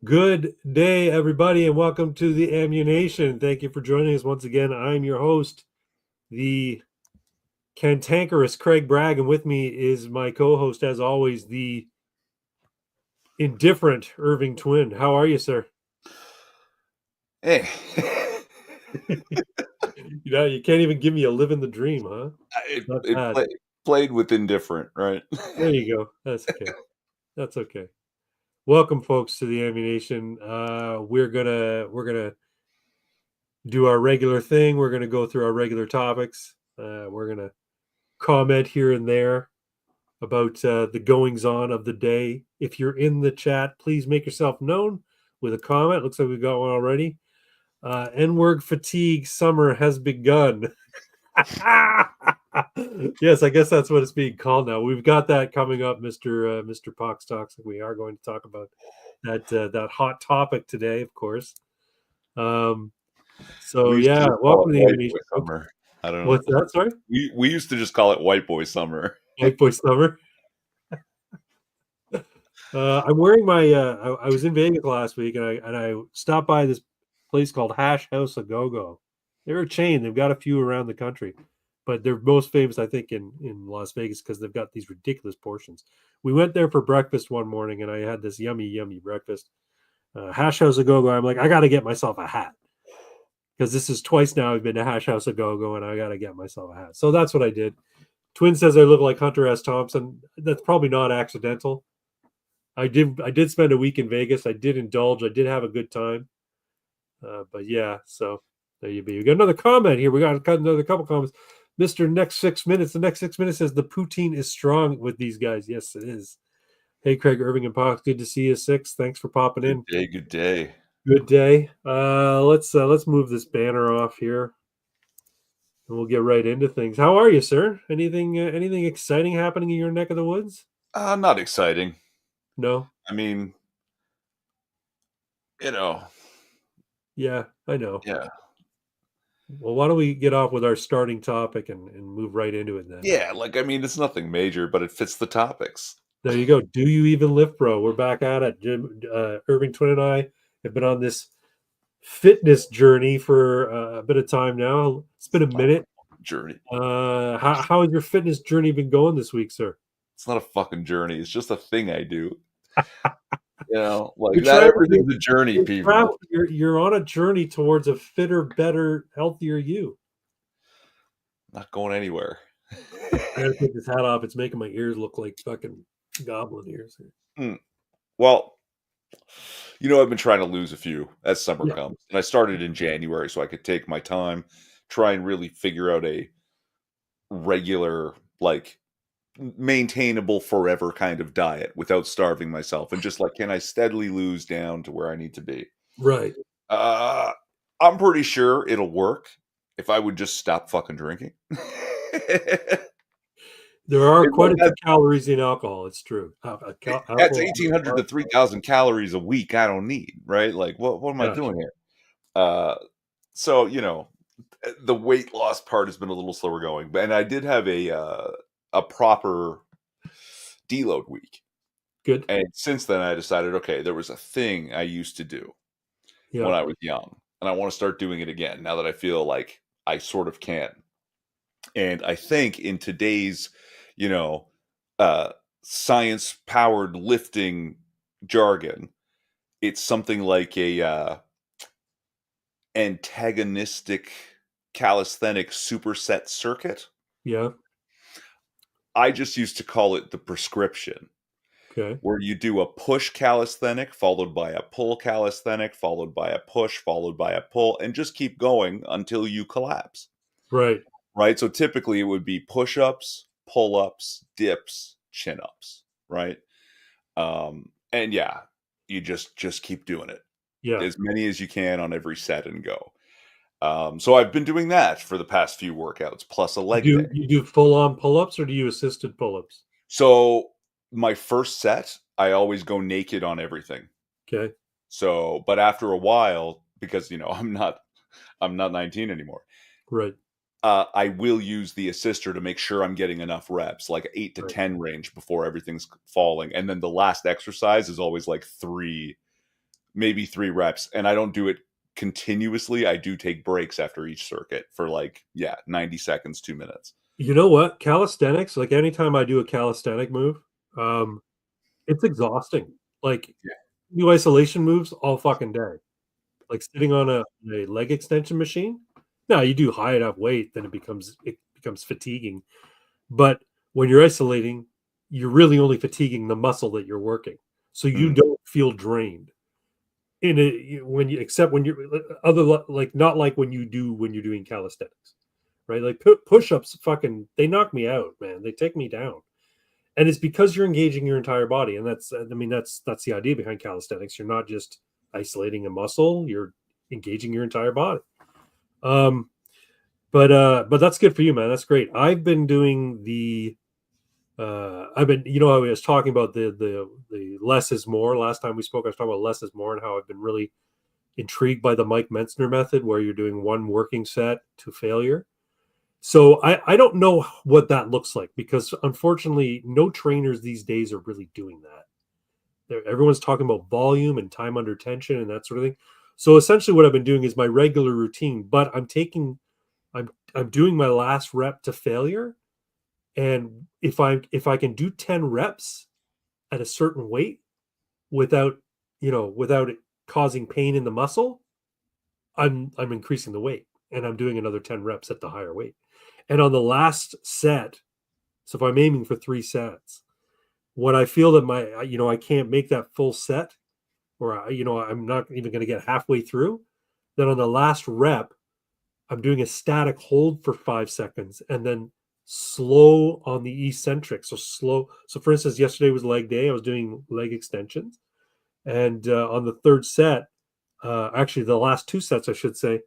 Good day, everybody, and welcome to the Ammunation. Thank you for joining us once again. I'm your host, the cantankerous Craig Bragg, and with me is my co-host, as always, the indifferent Irving Twin. How are you, sir? Hey, You can't even give me a living the dream, huh? it Not it bad. played with indifferent, right? There you go. That's okay. That's okay. Welcome, folks, to the Ammunition. We're gonna do our regular thing. We're gonna go through our regular topics. We're gonna comment here and there about the goings on of the day. If you're in the chat, please make yourself known with a comment. Looks like we've got one already. N-word fatigue summer has begun. Yes, I guess that's what it's being called now. We've got that coming up, Mr. Pox Talks. We are going to talk about that hot topic today, of course. Um, so We used to yeah, just call welcome it to the white ammunition, boy folks. summer. I don't know. What's that? Sorry, We used to just call it white boy summer. white boy summer. I'm wearing my. I was in Vegas last week, and I stopped by this place called Hash House a Go Go. They're a chain. They've got a few around the country, but they're most famous, I think, in Las Vegas because they've got these ridiculous portions. We went there for breakfast one morning, and I had this yummy breakfast. Hash House a Go Go. I'm like, I got to get myself a hat because this is twice now I've been to Hash House a Go Go, and I got to get myself a hat. So that's what I did. Twin says I look like Hunter S. Thompson. That's probably not accidental. I did spend a week in Vegas. I did indulge. I did have a good time. But yeah, so there you be. We got another comment here. We got another couple comments. Mr. Next 6 minutes. The next 6 minutes says the poutine is strong with these guys. Yes, it is. Hey, Craig Irving and Pox. Good to see you. Six. Thanks for popping Good in. day, good day. Good day. Let's move this banner off here, and we'll get right into things. How are you, sir? Anything exciting happening in your neck of the woods? Not exciting. No. I mean, you know, Yeah, I know. yeah, Well, why don't we get off with our starting topic and move right into it then? yeah. It's nothing major, but it fits the topics. There you go. Do you even lift, bro? We're back at it. Irving Twin and I have been on this fitness journey for a bit of time now. It's been a Not minute. a journey. How has your fitness journey been going this week, sir? It's not a fucking journey. It's just a thing I do. Like You're not trying to everything's a journey, people. you're on a journey towards a fitter, better, healthier you. Not going anywhere. I gotta take this hat off. It's making my ears look like fucking goblin ears. Hmm. Well, I've been trying to lose a few as summer Yeah, comes. And I started in January so I could take my time, try and really figure out a regular, like maintainable forever kind of diet without starving myself and just like, can I steadily lose down to where I need to be? right. Uh, I'm pretty sure it'll work if I would just stop fucking drinking. There are It's like quite a few calories in alcohol. It's true. that's Alcohol. 1,800 to 3,000 calories a week I don't need, right? Like, what am I Gotcha. doing here? Uh, so, the weight loss part has been a little slower going, and I did have a proper deload week. Good. And since then, I decided, okay, there was a thing I used to do Yeah. when I was young, and I want to start doing it again now that I feel like I sort of can. And I think in today's, you know, uh, science-powered lifting jargon, it's something like a antagonistic calisthenic superset circuit. Yeah. I just used to call it the prescription, Okay. where you do a push calisthenic followed by a pull calisthenic followed by a push followed by a pull and just keep going until you collapse. Right. Right? So typically it would be push-ups, pull-ups, dips, chin-ups, right? And yeah, you just keep doing it. Yeah. As many as you can on every set and go. So I've been doing that for the past few workouts, plus a leg day. You do full on pull ups or do you assisted pull ups? So my first set, I always go naked on everything. Okay. So, but after a while, because I'm not 19 anymore. Right. I will use the assister to make sure I'm getting enough reps, like 8 to Right. 10 range before everything's falling. And then the last exercise is always like 3 maybe 3 reps, and I don't do it continuously. I do take breaks after each circuit for like 90 seconds, 2 minutes. You know what? Calisthenics, like anytime I do a calisthenic move, um, it's exhausting. Like Yeah. do isolation moves all fucking day. Like sitting on a leg extension machine. Now you do high enough weight, then it becomes fatiguing. But when you're isolating, you're really only fatiguing the muscle that you're working. So you Mm. don't feel drained. In a when you except when you're like not like when you're doing calisthenics, right? Like push-ups fucking they knock me out, man. They take me down. And it's because you're engaging your entire body. And that's the idea behind calisthenics. You're not just isolating a muscle, you're engaging your entire body. Um but that's good for you, man. That's great. I've been doing the I've been, I was talking about the less is more. Last time we spoke, I was talking about less is more and how I've been really intrigued by the Mike Mentzner method, where you're doing one working set to failure. So I don't know what that looks like, because unfortunately, no trainers these days are really doing that. Everyone's talking about volume and time under tension and that sort of thing. So essentially, what I've been doing is my regular routine, but I'm doing my last rep to failure. And if I can do 10 reps at a certain weight without without it causing pain in the muscle, I'm increasing the weight, and I'm doing another 10 reps at the higher weight. And on the last set, so if I'm aiming for 3 sets, when I feel that I can't make that full set, or I'm not even going to get halfway through, then on the last rep, I'm doing a static hold for 5 seconds and then slow on the eccentric. So slow. So for instance, yesterday was leg day. I was doing leg extensions. And on the third set, actually the last 2 sets, I should say,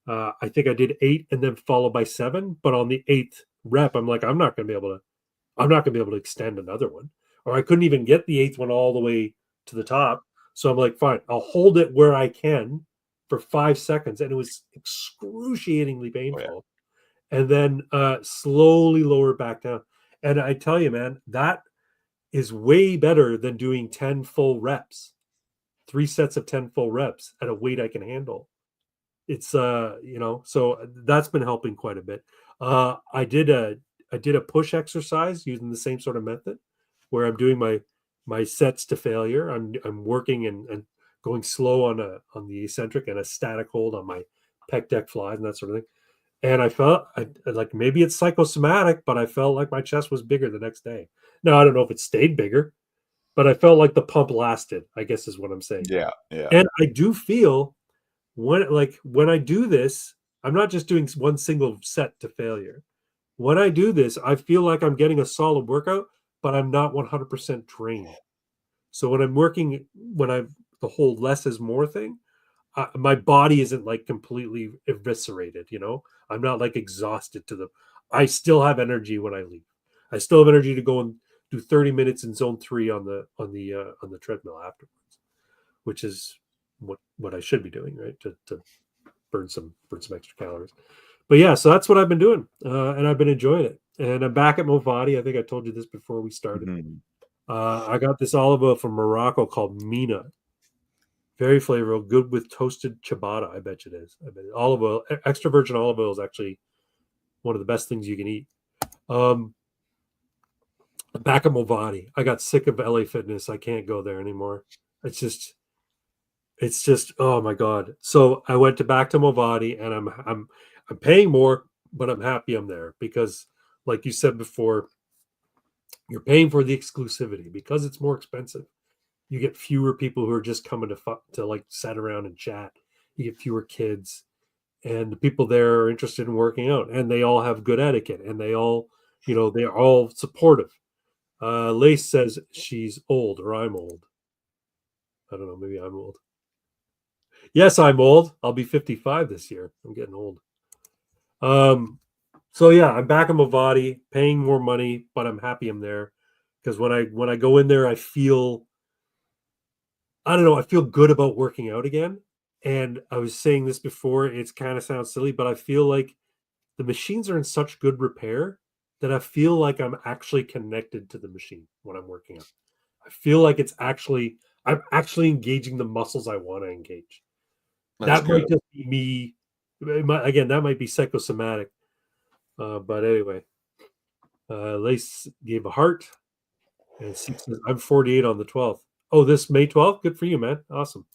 I think I did 8 and then followed by 7. But on the 8th rep, I'm like, I'm not gonna be able to extend another one. Or I couldn't even get the 8th one all the way to the top. So I'm like, fine, I'll hold it where I can for 5 seconds. And it was excruciatingly Oh yeah. painful. And then slowly lower it back down. And I tell you, man, that is way better than doing 10 full reps, 3 sets of 10 full reps at a weight I can handle. It's so that's been helping quite a bit. I did a push exercise using the same sort of method, where I'm doing my sets to failure. I'm working and going slow on the eccentric and a static hold on my pec deck flies and that sort of thing. And I felt like maybe it's psychosomatic, but I felt like my chest was bigger the next day. Now I don't know if it stayed bigger, but I felt like the pump lasted, I guess is what I'm saying. Yeah. Yeah. And I do feel when I do this, I'm not just doing one single set to failure. When I do this, I feel like I'm getting a solid workout, but I'm not 100% drained. So when I'm working, when I the whole less is more thing, my body isn't like completely eviscerated. I'm not like exhausted to the. I still have energy when I leave. I still have energy to go and do 30 minutes in zone 3 on the treadmill afterwards, which is what I should be doing, right? To burn some extra calories. But yeah, so that's what I've been doing, and I've been enjoying it. And I'm back at Movati. I think I told you this before we started. Mhm. I got this olive oil from Morocco called Mina. Very flavorful, good with toasted ciabatta. I bet it is. I bet olive oil, extra virgin olive oil is actually one of the best things you can eat. Um, Back at Movati, I got sick of LA Fitness. I can't go there anymore. It's just oh my god. So I went to back to Movati, and I'm paying more, but I'm happy I'm there, because like you said before, you're paying for the exclusivity. Because it's more expensive, you get fewer people who are just coming to like sit around and chat. You get fewer kids, and the people there are interested in working out, and they all have good etiquette, and they're all supportive. Lace says she's old, or I'm old. I don't know, maybe I'm old. Yes, I'm old. I'll be 55 this year. I'm getting old. So yeah, I'm back in Movati, paying more money, but I'm happy I'm there, because when I go in there, I don't know, I feel good about working out again. And I was saying this before, it's kind of sounds silly, but I feel like the machines are in such good repair that I feel like I'm actually connected to the machine when I'm working out. I feel like it's actually I'm actually engaging the muscles I want to engage. That's That good. might just be me. Again, that might be psychosomatic. But anyway, Lace gave a heart, and Six says, I'm 48 on the 12th. Oh, this May 12th? Good for you, man. Awesome.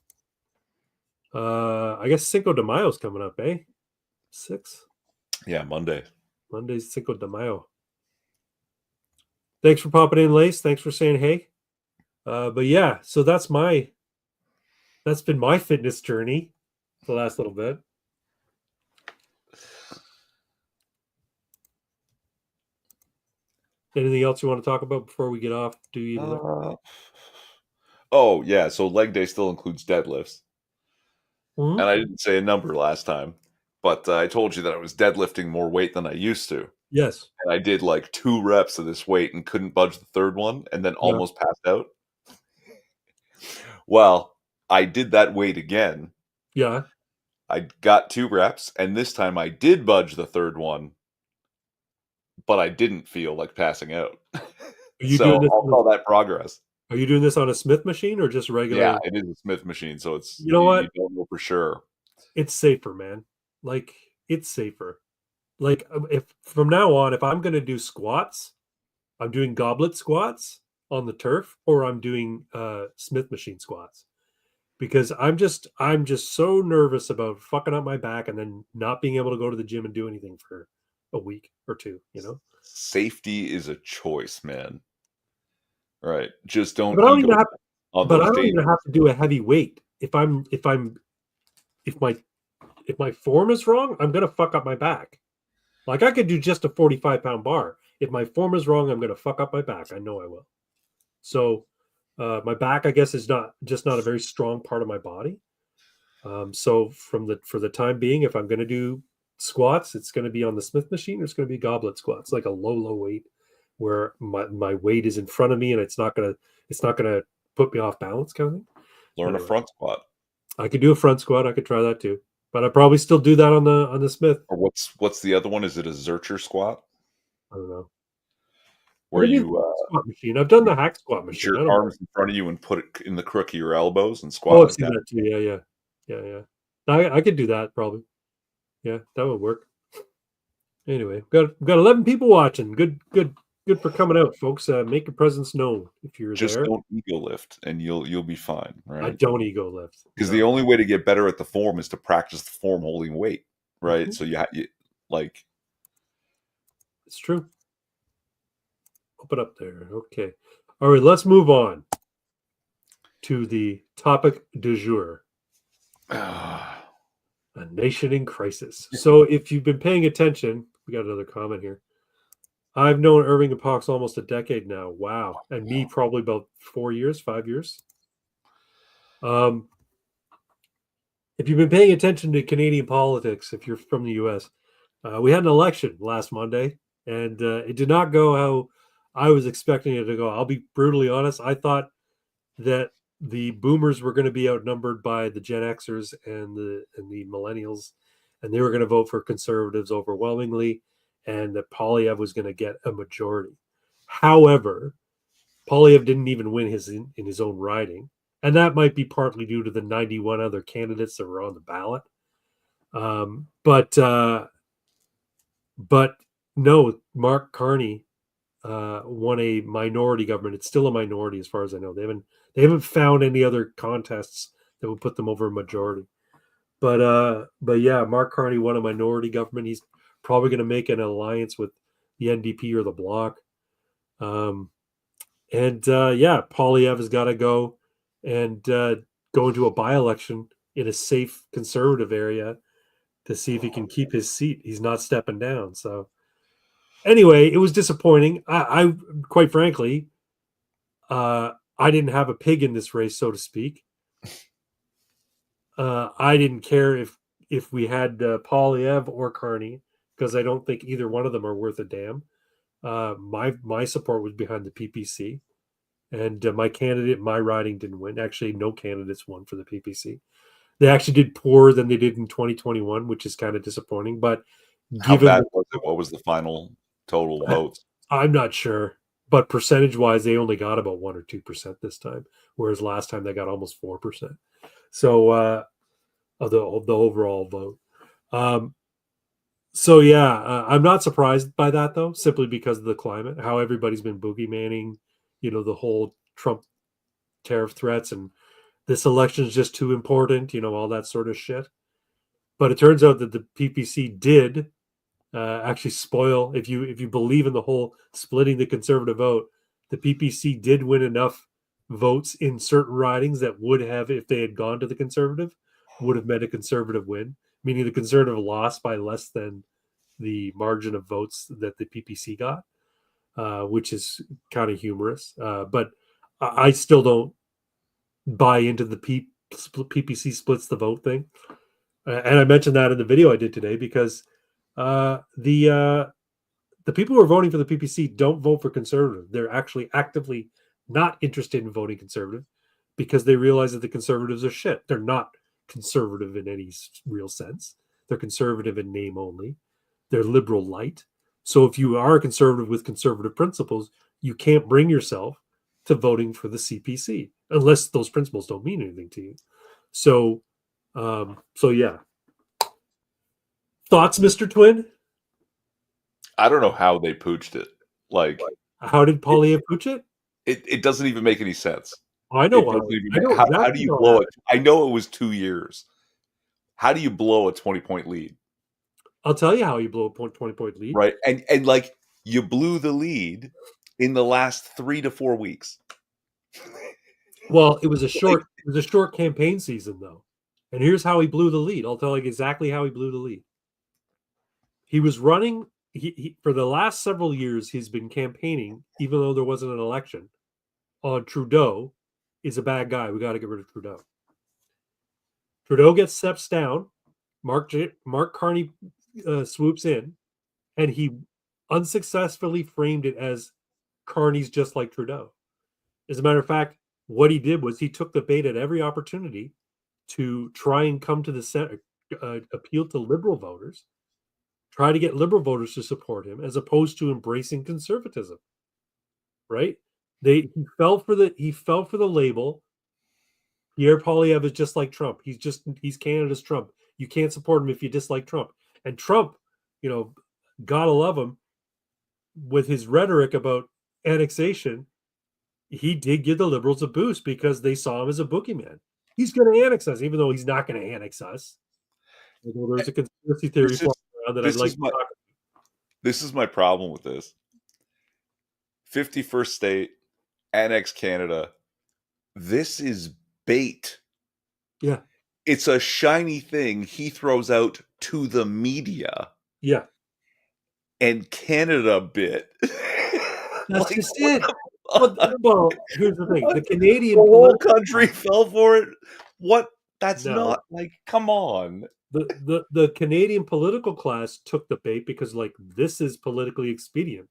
I guess Cinco de Mayo's coming up, eh? 6? Yeah, Monday. Monday's Cinco de Mayo. Thanks for popping in, Lace. Thanks for saying hey. But yeah, so that's been my fitness journey the last little bit. Anything else you want to talk about before we get off? Oh yeah, so leg day still includes deadlifts, and Mhm. I didn't say a number last time, but I told you that I was deadlifting more weight than I used to, Yes. and I did like 2 reps of this weight and couldn't budge the third one, and then Yeah. almost passed out. Well, I did that weight again. Yeah. I got 2 reps, and this time I did budge the third one, but I didn't feel like passing out. Are you So doing this? I'll call that progress. Are you doing this on a Smith machine or just Yeah, regular? it is a Smith machine, so it's You know you what? don't know for sure. It's safer, man. Like it's safer. Like if from now on, if I'm going to do squats, I'm doing goblet squats on the turf, or I'm doing Smith machine squats because I'm just so nervous about fucking up my back and then not being able to go to the gym and do anything for a week or two. Safety is a choice, man. Right. Just don't But I don't ego even have. on But I those don't days. even have to do a heavy weight. If my form is wrong, I'm gonna fuck up my back. Like I could do just a 45-pound bar. If my form is wrong, I'm gonna fuck up my back. I know I will. So my back, I guess, is not a very strong part of my body. So for the time being, if I'm gonna do squats, it's gonna be on the Smith machine or it's gonna be goblet squats, like a low weight where my weight is in front of me and it's not gonna put me off balance kind of thing. Learn a Anyway, front squat. I could do a front squat. I could try that too, but I probably still do that on the Smith. Or what's the other one? Is it a Zercher squat? I don't know. Where Maybe it's you a squat machine. I've done you the hack squat put machine. your I don't know. arms in front of you and put it in the crook of your elbows and Oh, squat I've like seen that. that too. Yeah. I could do that probably. Yeah, that would work. Anyway, we've got 11 people watching. Good for coming out, folks. Make your presence known if you're Just there. don't ego lift and you'll be fine, I right? don't ego lift. Because the No. only way to get better at the form is to practice the form holding weight, right? Mhm. So you like It's true. Open up there. Okay. All right, let's move on to the topic du jour. A nation in crisis. So if you've been paying attention, we got another comment here. I've known Irving and Pox almost a decade now. Wow. And me probably about 4 years, 5 years. If you've been paying attention to Canadian politics, if you're from the US, we had an election last Monday, and it did not go how I was expecting it to go. I'll be brutally honest. I thought that the boomers were going to be outnumbered by the Gen Xers and the millennials, and they were going to vote for conservatives overwhelmingly, and that Polyev was going to get a majority. However, Polyev didn't even win in his own riding, and that might be partly due to the 91 other candidates that were on the ballot. But no, Mark Carney won a minority government. It's still a minority as far as I know. They haven't found any other contests that would put them over a majority. But yeah, Mark Carney won a minority government. He's probably going to make an alliance with the NDP or the Bloc. Yeah, Polyev has got to go and go into a by-election in a safe conservative area to see if he can keep his seat. He's not stepping down. So anyway, it was disappointing. I quite frankly, I didn't have a pig in this race, so to speak. I didn't care if we had Polyev or Carney because I don't think either one of them are worth a damn. My support was behind the PPC, and my riding didn't win. Actually, no candidates won for the PPC. They actually did poorer than they did in 2021, which is kind of disappointing. But how given bad was it? What was the final total votes? I'm not sure. but percentage-wise, they only got about 1 or 2% this time, whereas last time they got almost 4%. So of the overall vote. So yeah, I'm not surprised by that though, simply because of the climate, how everybody's been boogeymanning, the whole Trump tariff threats and this election is just too important, all that sort of shit. But it turns out that the PPC did actually spoil. If you believe in the whole splitting the conservative vote, the PPC did win enough votes in certain ridings that would have, if they had gone to the conservative, would have meant a conservative win, meaning the conservative lost by less than the margin of votes that the PPC got, which is kind of humorous. But I still don't buy into the PPC splits the vote thing. And I mentioned that in the video I did today because the people who are voting for the PPC don't vote for conservative. They're actually actively not interested in voting conservative because they realize that the conservatives are shit. They're not conservative in any real sense. They're conservative in name only. They're liberal light. So if you are a conservative with conservative principles, you can't bring yourself to voting for the CPC unless those principles don't mean anything to you. So, so yeah. Thoughts, Mr. Twin? I don't know how they pooched it. Like, How did Polyev pooch it? it doesn't even make any sense. I know. It doesn't even I know how do exactly you how blow it? I know it was 2 years. How do you blow a 20-point lead? I'll tell you how you blow a 20-point lead. Right. And like you blew the lead in the last 3 to 4 weeks. Well, it was a short campaign season though. And here's how he blew the lead. I'll tell you exactly how he blew the lead. He was running he for the last several years he's been campaigning, even though there wasn't an election, on Trudeau is a bad guy. We got to get rid of Trudeau. Trudeau steps down. Mark Carney swoops in, and he unsuccessfully framed it as Carney's just like Trudeau. As a matter of fact, what he did was he took the bait at every opportunity to try and come to the center, appeal to liberal voters, try to get liberal voters to support him, as opposed to embracing conservatism. Right? He fell for the label. Pierre Poilievre is just like Trump. He's Canada's Trump. You can't support him if you dislike Trump. And Trump, gotta love him, with his rhetoric about annexation, he did give the liberals a boost because they saw him as a boogeyman. He's going to annex us, even though he's not going to annex us. Although there's a conspiracy theory around that I'd like to talk about. This is my problem with this. 51st state, annex Canada. This is bait. Yeah. It's a shiny thing he throws out to the media. Yeah. And Canada bit. That's like, just it. Well, here's the thing. The Canadian whole country fell for it. What? That's not like, come on. The Canadian political class took the bait because, like, this is politically expedient.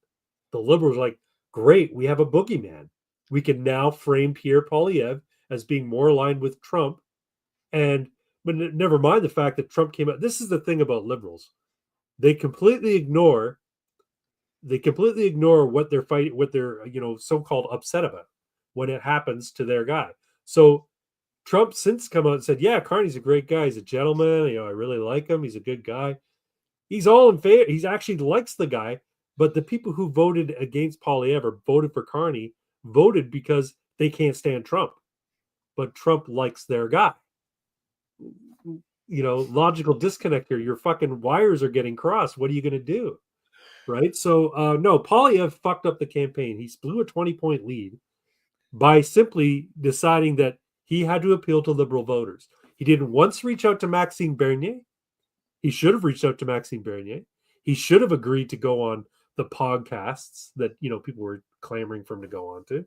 The Liberals are like, great, we have a boogeyman. We can now frame Pierre Poilievre as being more aligned with Trump. But never mind the fact that Trump came out. This is the thing about Liberals. They completely ignore what they're fighting, what they're, so-called upset about when it happens to their guy. So Trump since come out and said, yeah, Carney's a great guy. He's a gentleman. I really like him. He's a good guy. He's all in favor. He's actually likes the guy. But the people who voted against Poilievre, voted for Carney, voted because they can't stand Trump. But Trump likes their guy. Logical disconnect here. Your fucking wires are getting crossed. What are you going to do? Right? So, no, Poilievre fucked up the campaign. He blew a 20-point lead by simply deciding that he had to appeal to liberal voters. He didn't once reach out to Maxime Bernier. He should have reached out to Maxime Bernier. He should have agreed to go on the podcasts that, people were clamoring for him to go on to.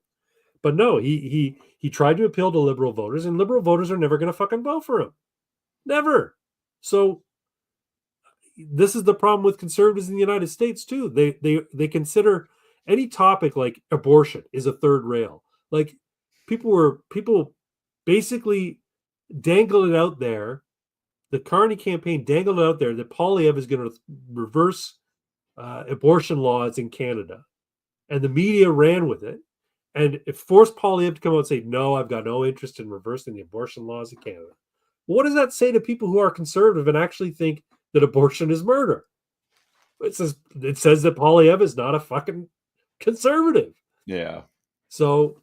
But no, he tried to appeal to liberal voters, and liberal voters are never going to fucking vote for him. Never. So this is the problem with conservatives in the United States too. They consider any topic like abortion is a third rail. Like people basically dangled it out there. The Carney campaign dangled it out there that Poilievre is going to reverse abortion laws in Canada. and the media ran with it, and it forced Poilievre to come out and say, "No, I've got no interest in reversing the abortion laws in Canada." What does that say to people who are conservative and actually think that abortion is murder? It says that Poilievre is not a fucking conservative. Yeah. So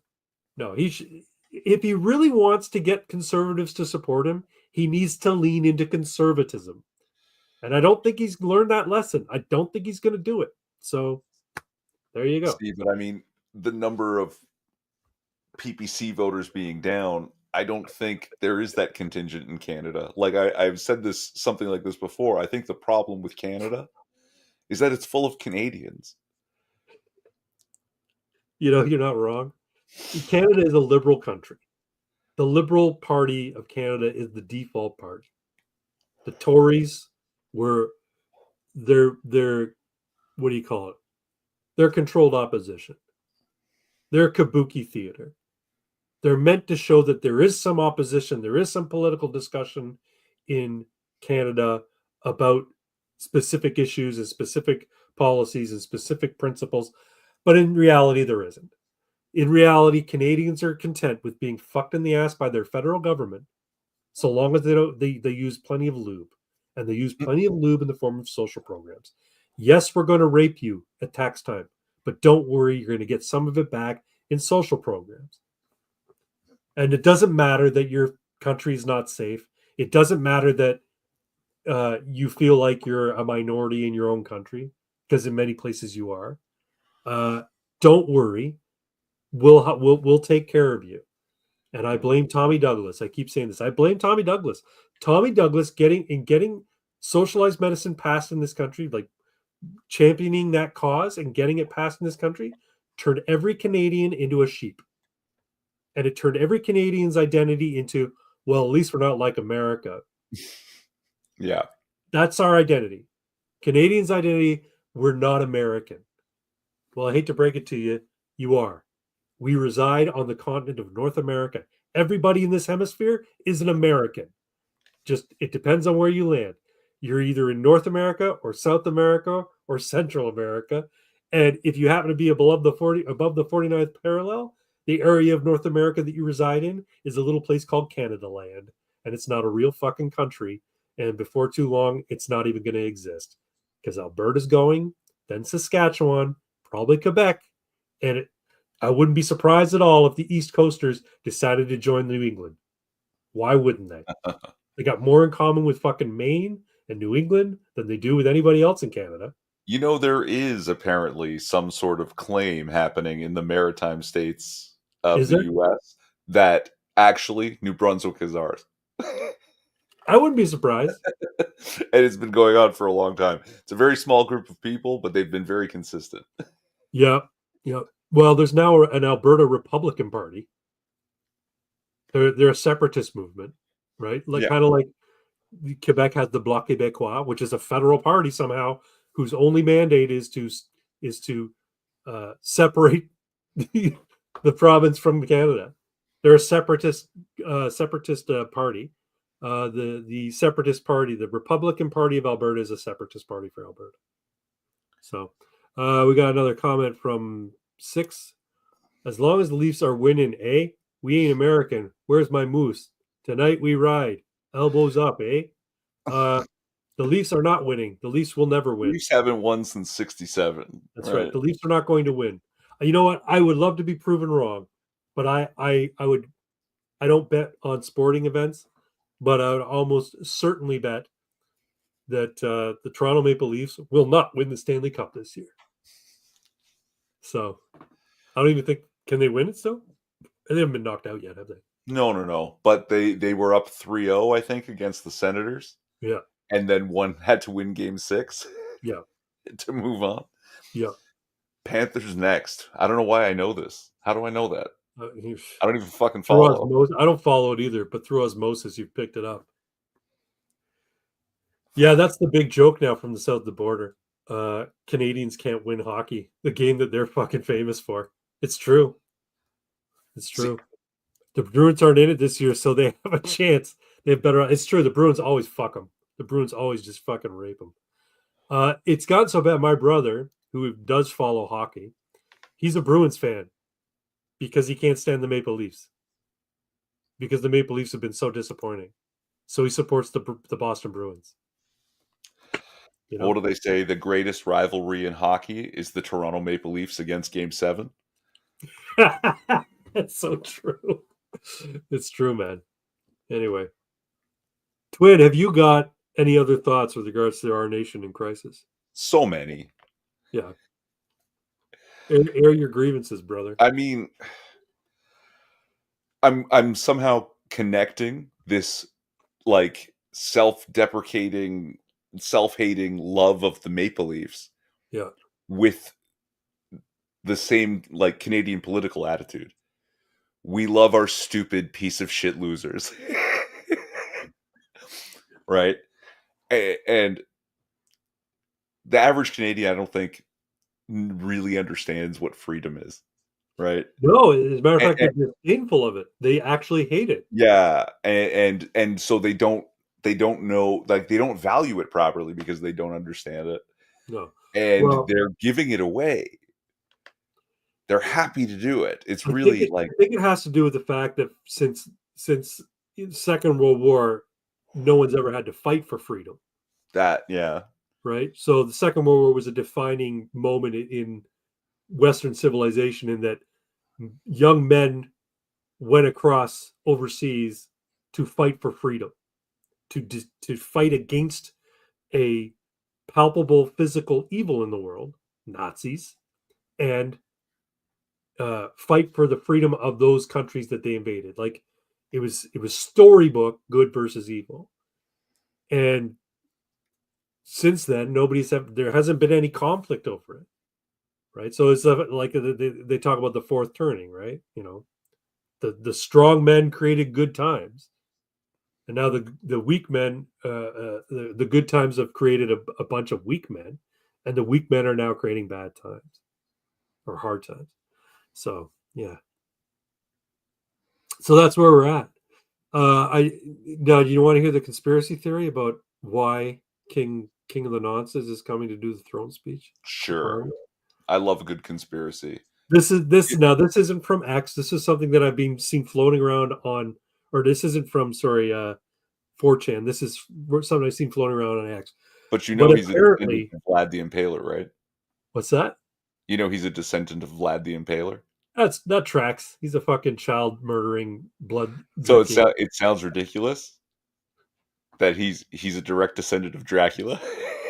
no, if he really wants to get conservatives to support him, he needs to lean into conservatism. And I don't think he's learned that lesson. I don't think he's going to do it. So there you go. See, but I mean, the number of PPC voters being down, I don't think there is that contingent in Canada. Like I've said this something like this before. I think the problem with Canada is that it's full of Canadians. You're not wrong. Canada is a liberal country. The Liberal Party of Canada is the default party. The Tories were they're what do you call it? They're controlled opposition. They're kabuki theater. They're meant to show that there is some opposition, there is some political discussion in Canada about specific issues and specific policies and specific principles, but in reality, there isn't. In reality, Canadians are content with being fucked in the ass by their federal government, so long as they use plenty of lube, and they use plenty of lube in the form of social programs. Yes, we're going to rape you at tax time, but don't worry, you're going to get some of it back in social programs. And it doesn't matter that your country is not safe. It doesn't matter that you feel like you're a minority in your own country, because in many places you are. Don't worry, we'll take care of you. And I blame Tommy Douglas. I keep saying this. I blame Tommy Douglas. Tommy Douglas getting socialized medicine passed in this country, like championing that cause and getting it passed in this country, turned every Canadian into a sheep. And it turned every Canadian's identity into, well, at least we're not like America. Yeah. That's our identity. Canadians' identity, we're not American. Well, I hate to break it to you, you are. We reside on the continent of North America. Everybody in this hemisphere is an American. Just, it depends on where you land. You're either in North America or South America or Central America. And if you happen to be above the 49th parallel, the area of North America that you reside in is a little place called Canada Land. And it's not a real fucking country. And before too long, it's not even going to exist. Because Alberta's going, then Saskatchewan, probably Quebec. And I wouldn't be surprised at all if the East Coasters decided to join New England. Why wouldn't they? They got more in common with fucking Maine and New England than they do with anybody else in Canada. You know, there is apparently some sort of claim happening in the maritime states of Is the there? U.S. that actually New Brunswick is ours. I wouldn't be surprised. And it's been going on for a long time. It's a very small group of people, but they've been very consistent. Yeah. Yeah. Well, there's now an Alberta Republican Party. They're a separatist movement, right? Like Yeah. kind of like Quebec has the Bloc Québécois, which is a federal party somehow, whose only mandate is to separate the province from Canada. They're a separatist party. The separatist party, the Republican Party of Alberta, is a separatist party for Alberta. So we got another comment from Six. As long as the Leafs are winning, eh? We ain't American. Where's my moose? Tonight we ride. Elbows up, eh? The Leafs are not winning. The Leafs will never win. Leafs haven't won since '67. That's right. The Leafs are not going to win. You know what? I would love to be proven wrong, but I don't bet on sporting events, but I would almost certainly bet that the Toronto Maple Leafs will not win the Stanley Cup this year. So I don't even think, can they win it still? They haven't been knocked out yet, have they? No. But they were up 3-0, I think, against the Senators. Yeah. And then had to win game 6. Yeah. To move on. Yeah. Panthers next. I don't know why I know this. How do I know that? I don't even fucking through follow. I don't follow it either, but through osmosis, you've picked it up. Yeah, that's the big joke now from the south of the border. Canadians can't win hockey, the game that they're fucking famous for. It's true. It's true. The Bruins aren't in it this year, so they have a chance. They have better. It's true. The Bruins always fuck them. The Bruins always just fucking rape them. It's gotten so bad. My brother, who does follow hockey, He's a Bruins fan because he can't stand the Maple Leafs because the Maple Leafs have been so disappointing. So he supports the Boston Bruins. You What know, do they say? The greatest rivalry in hockey is the Toronto Maple Leafs against Game 7. that's so true. It's true, man. Anyway, Twin, have you got any other thoughts with regards to our nation in crisis? So many. Yeah, air your grievances, brother. I mean, I'm somehow connecting this like self-deprecating, self-hating love of the Maple Leafs Yeah, with the same like Canadian political attitude. We love our stupid piece of shit losers. Right? And the average Canadian, I don't think really understands what freedom is, right? no. As a matter of And, fact, they're disdainful of it. They actually hate it. yeah, and so they don't know, like they don't value it properly because they don't understand it, No. and Well, they're giving it away. They're happy to do it. It's I think really it, like I think it has to do with the fact that since the Second World War, no one's ever had to fight for freedom, that. Yeah, right? So the Second World War was a defining moment in Western civilization, in that young men went across overseas to fight for freedom, to fight against a palpable physical evil in the world, Nazis, and fight for the freedom of those countries that they invaded. Like it was storybook good versus evil, and since then there hasn't been any conflict over it, right? So it's like they talk about the fourth turning, right? The strong men created good times, and now the weak men, the good times have created a bunch of weak men, and the weak men are now creating bad times or hard times. So yeah, so that's where we're at. I Now, do you want to hear the conspiracy theory about why King of the Nonsense is coming to do the throne speech to sure. Parliament? I love a good conspiracy. This isn't from X. This is something that I've been seen floating around on, or this isn't from 4chan. This is something I've seen floating around on X. But you But know he's a descendant apparently, of Vlad the Impaler, right? what's that? You know he's a descendant of Vlad the Impaler. That tracks. He's a fucking child murdering, blood So drinking. it sounds ridiculous that he's a direct descendant of Dracula.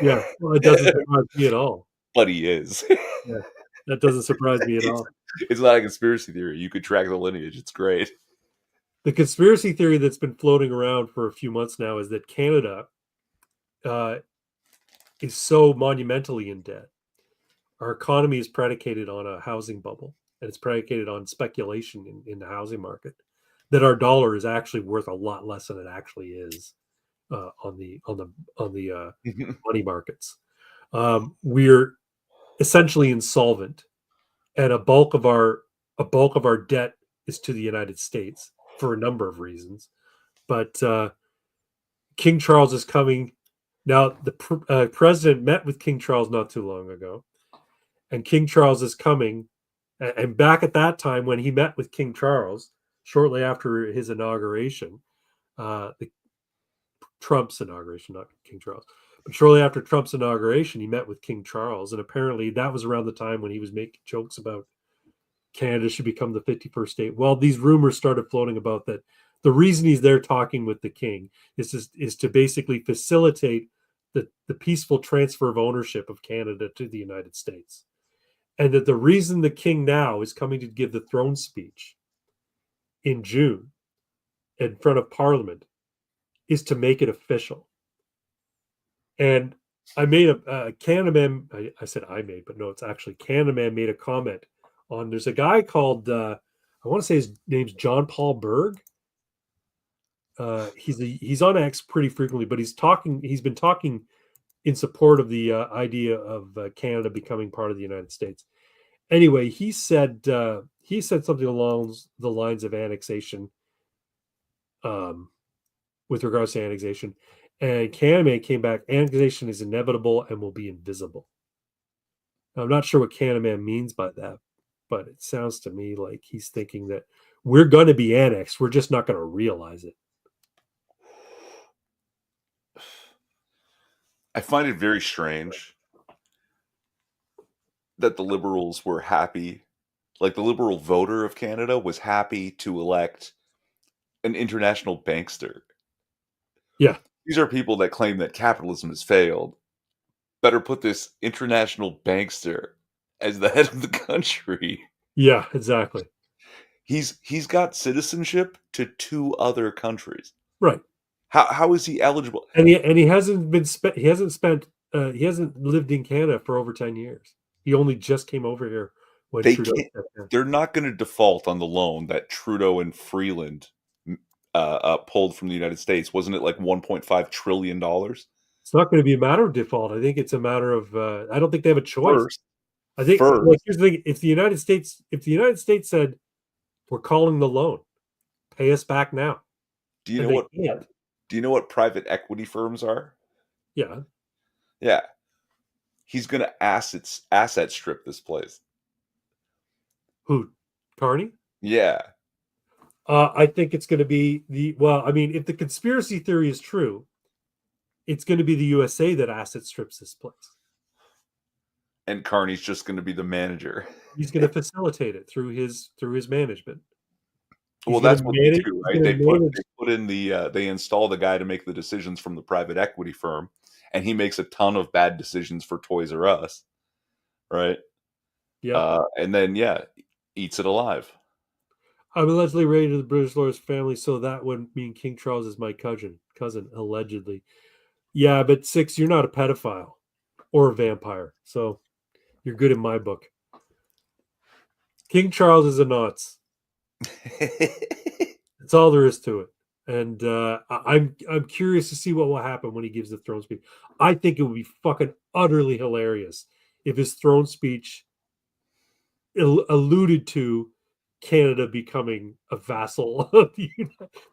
Yeah, well, it doesn't surprise me at all. But he is. Yeah, that doesn't surprise me at it's all. it's not a conspiracy theory. You could track the lineage. It's great. The conspiracy theory that's been floating around for a few months now is that Canada uh, is so monumentally in debt. Our economy is predicated on a housing bubble, and it's predicated on speculation in the housing market. That our dollar is actually worth a lot less than it actually is on the money markets. We're essentially insolvent, and a bulk of our debt is to the United States for a number of reasons. But King Charles is coming now. The president met with King Charles not too long ago, and King Charles is coming. And back at that time, when he met with King Charles, shortly after his inauguration, Trump's inauguration, not King Charles, but shortly after Trump's inauguration, he met with King Charles, and apparently that was around the time when he was making jokes about Canada should become the 51st state. Well, these rumors started floating about that. The reason he's there talking with the king is to basically facilitate the peaceful transfer of ownership of Canada to the United States. And that the reason the king now is coming to give the throne speech in June in front of Parliament is to make it official. And I made Canadaman. I said I made, but no, it's actually Canadaman made a comment on. There's a guy called I want to say his name's John Paul Berg. He's on X pretty frequently, but He's been talking in support of the idea of Canada becoming part of the United States. Anyway, he said something along the lines of annexation, um, with regards to annexation, and Canada came back. Annexation is inevitable and will be invisible. I'm not sure what Canada means by that, but it sounds to me like he's thinking that we're going to be annexed. We're just not going to realize it. I find it very strange that the Liberals were happy, like the Liberal voter of Canada was happy to elect an international bankster. Yeah. These are people that claim that capitalism has failed. Better put this international bankster as the head of the country. Yeah, exactly. He's got citizenship to 2 other countries. Right. How is he eligible? And he hasn't been spent. He hasn't spent. He hasn't lived in Canada for over 10 years. He only just came over here when They Trudeau can't. stepped in. They're not going to default on the loan that Trudeau and Freeland pulled from the United States. Wasn't it like $1.5 trillion? It's not going to be a matter of default. I think it's a matter of. I don't think they have a choice. First, I think, like, first, here's the thing: if the United States said, "We're calling the loan, pay us back now," do you and know they what? can't. Do you know what private equity firms are? Yeah. Yeah, he's going to asset strip this place. Who? Carney? Yeah, I think it's going to be the. Well, I mean, if the conspiracy theory is true, it's going to be the USA that asset strips this place. and Carney's just going to be the manager. He's going to facilitate it through his management. Well, He's going to that's what they manage. do, He's right? going to manage. They put in they install the guy to make the decisions from the private equity firm, and he makes a ton of bad decisions for Toys R Us, right? Yeah. And then eats it alive. I'm allegedly related to the British Lord's family, so that would mean King Charles is my cousin. Allegedly. Yeah, but Six, you're not a pedophile or a vampire, so you're good in my book. King Charles is a nonce. That's all there is to it. And I'm curious to see what will happen when he gives the throne speech. I think it would be fucking utterly hilarious if his throne speech alluded to Canada becoming a vassal of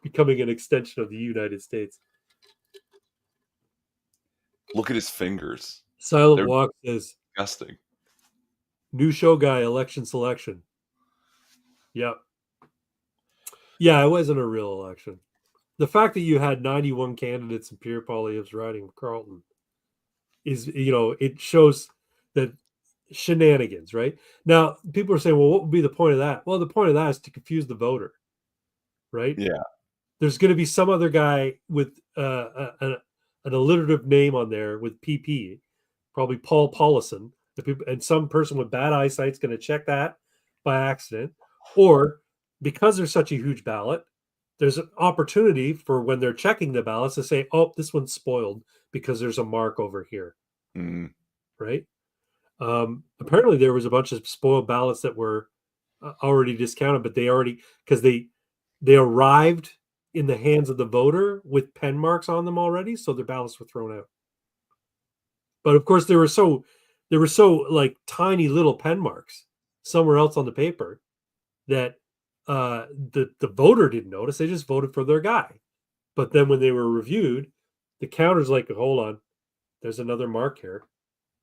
becoming an extension of the United States. Look at his fingers. Silent They're Walk says, disgusting. new show guy, election selection. Yep. Yeah, it wasn't a real election. The fact that you had 91 candidates in Pierre Poilievre's riding of Carleton is, it shows that shenanigans, right? Now, people are saying, well, what would be the point of that? Well, the point of that is to confuse the voter, right? Yeah. There's going to be some other guy with an alliterative name on there with PP, probably Paul Paulison, and some person with bad eyesight is going to check that by accident, or because there's such a huge ballot, there's an opportunity for when they're checking the ballots to say, "Oh, this one's spoiled because there's a mark over here," right? Apparently, there was a bunch of spoiled ballots that were already discounted, but because they arrived in the hands of the voter with pen marks on them already, so their ballots were thrown out. But of course, they were so like tiny little pen marks somewhere else on the paper that the voter didn't notice. They just voted for their guy. But then when they were reviewed, the counter's like, hold on, there's another mark here.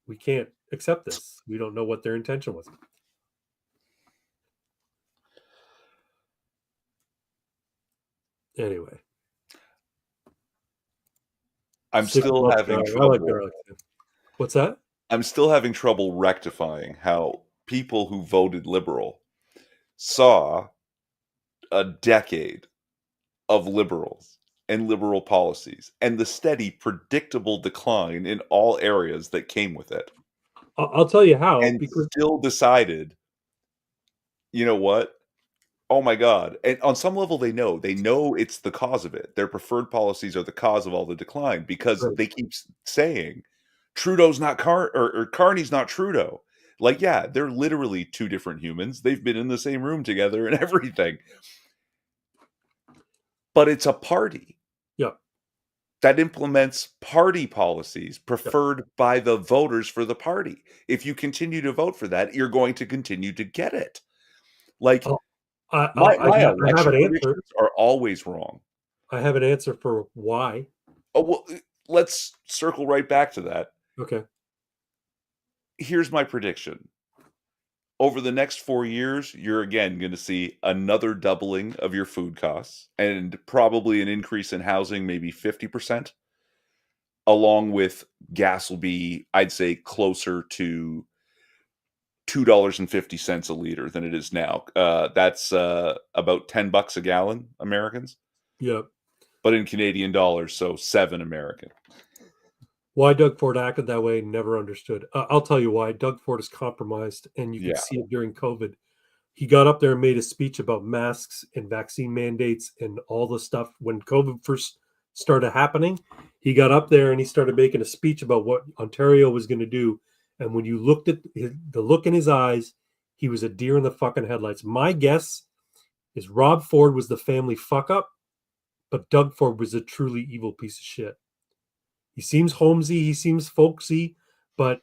We can't accept this. We don't know what their intention was. Anyway, I'm still having trouble. What's that? I'm still having trouble rectifying how people who voted liberal saw a decade of liberals and liberal policies and the steady, predictable decline in all areas that came with it. I'll tell you how. And Because still decided, you know what? Oh my God. And on some level, they know it's the cause of it. Their preferred policies are the cause of all the decline because they keep saying Trudeau's not or Carney's not Trudeau. Like, yeah, they're literally two different humans. They've been in the same room together and everything. But it's a party. Yeah. That implements party policies preferred by the voters for the party. If you continue to vote for that, you're going to continue to get it. Like, I my have election an answer. predictions are always wrong. I have an answer for why. Oh, well, let's circle right back to that. Okay. Here's my prediction. over the next 4 years, you're again going to see another doubling of your food costs and probably an increase in housing, maybe 50%, along with gas will be, I'd say, closer to $2.50 a liter than it is now. That's about $10 a gallon, Americans, Yep. but in Canadian dollars, so 7 American. Why Doug Ford acted that way, never understood. I'll tell you why. Doug Ford is compromised, and you can Yeah. see it during COVID. He got up there and made a speech about masks and vaccine mandates and all the stuff when COVID first started happening. He got up there and he started making a speech about what Ontario was going to do. And when you looked at the look in his eyes, he was a deer in the fucking headlights. My guess is Rob Ford was the family fuck up, but Doug Ford was a truly evil piece of shit. He seems homesy, he seems folksy, but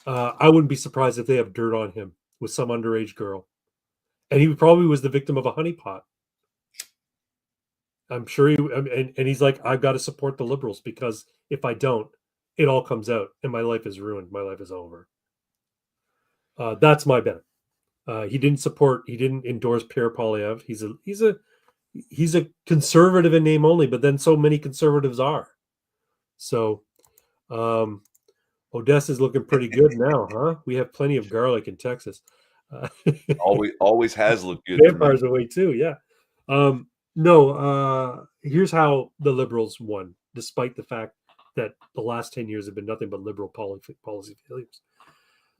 I wouldn't be surprised if they have dirt on him with some underage girl. And he probably was the victim of a honeypot. I'm sure and he's like, I've got to support the liberals because if I don't, it all comes out and my life is ruined. My life is over. That's my bet. He didn't endorse Pierre Poilievre. He's a conservative in name only, but then so many conservatives are. So Odessa's looking pretty good now, huh? We have plenty of garlic in Texas. Always has looked good to me. Vampires away too, yeah. No, here's how the Liberals won, despite the fact that the last 10 years have been nothing but liberal policy failures.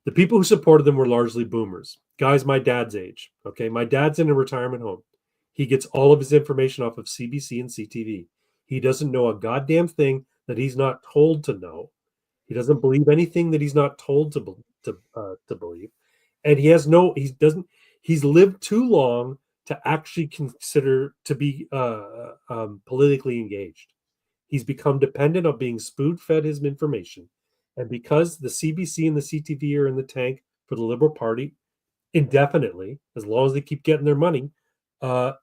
The people who supported them were largely boomers, guys my dad's age. Okay, my dad's in a retirement home. He gets all of his information off of CBC and CTV. He doesn't know a goddamn thing that he's not told to know. He doesn't believe anything that he's not told to believe, and he's lived too long to actually consider to be politically engaged. He's become dependent on being spoon-fed his information, and because the CBC and the CTV are in the tank for the Liberal Party indefinitely, as long as they keep getting their money, uh,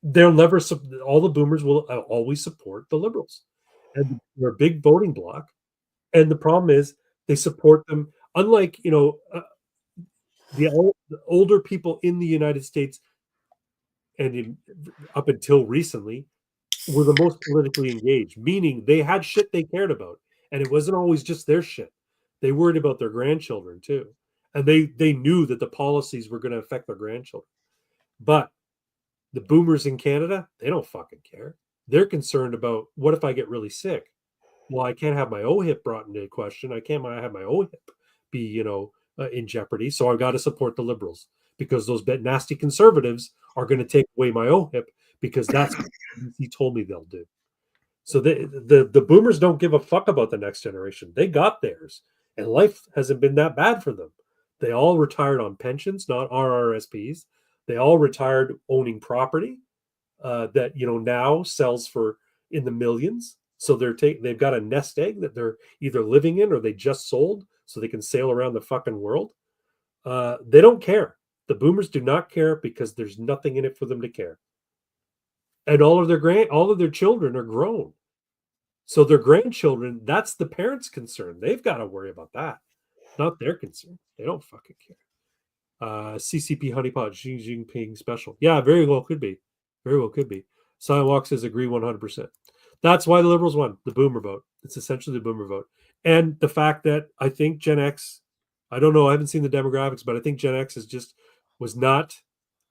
they'll never. All the boomers will always support the Liberals, and they're a big voting bloc. And the problem is they support them. Unlike the older people in the United States and up until recently were the most politically engaged, meaning they had shit they cared about, and it wasn't always just their shit. They worried about their grandchildren too, and they knew that the policies were going to affect their grandchildren. But the boomers in Canada, they don't fucking care. They're concerned about what if I get really sick? Well, I can't have my OHIP brought into question. I can't have my OHIP be, in jeopardy. So I've got to support the liberals because those nasty conservatives are going to take away my OHIP because that's what he told me they'll do. So the boomers don't give a fuck about the next generation. They got theirs, and life hasn't been that bad for them. They all retired on pensions, not RRSPs. They all retired owning property that now sells for in the millions. So they've got a nest egg that they're either living in or they just sold so they can sail around the fucking world. They don't care. The boomers do not care because there's nothing in it for them to care. And all of their children are grown. So their grandchildren, that's the parents' concern. They've got to worry about that, not their concern. They don't fucking care. CCP honeypot Xi Jinping special. Yeah, very well could be. Very well could be. Silent Walk says agree 100%. That's why the Liberals won, the boomer vote. It's essentially the boomer vote. And the fact that I think Gen X, I don't know, I haven't seen the demographics, but I think Gen X was not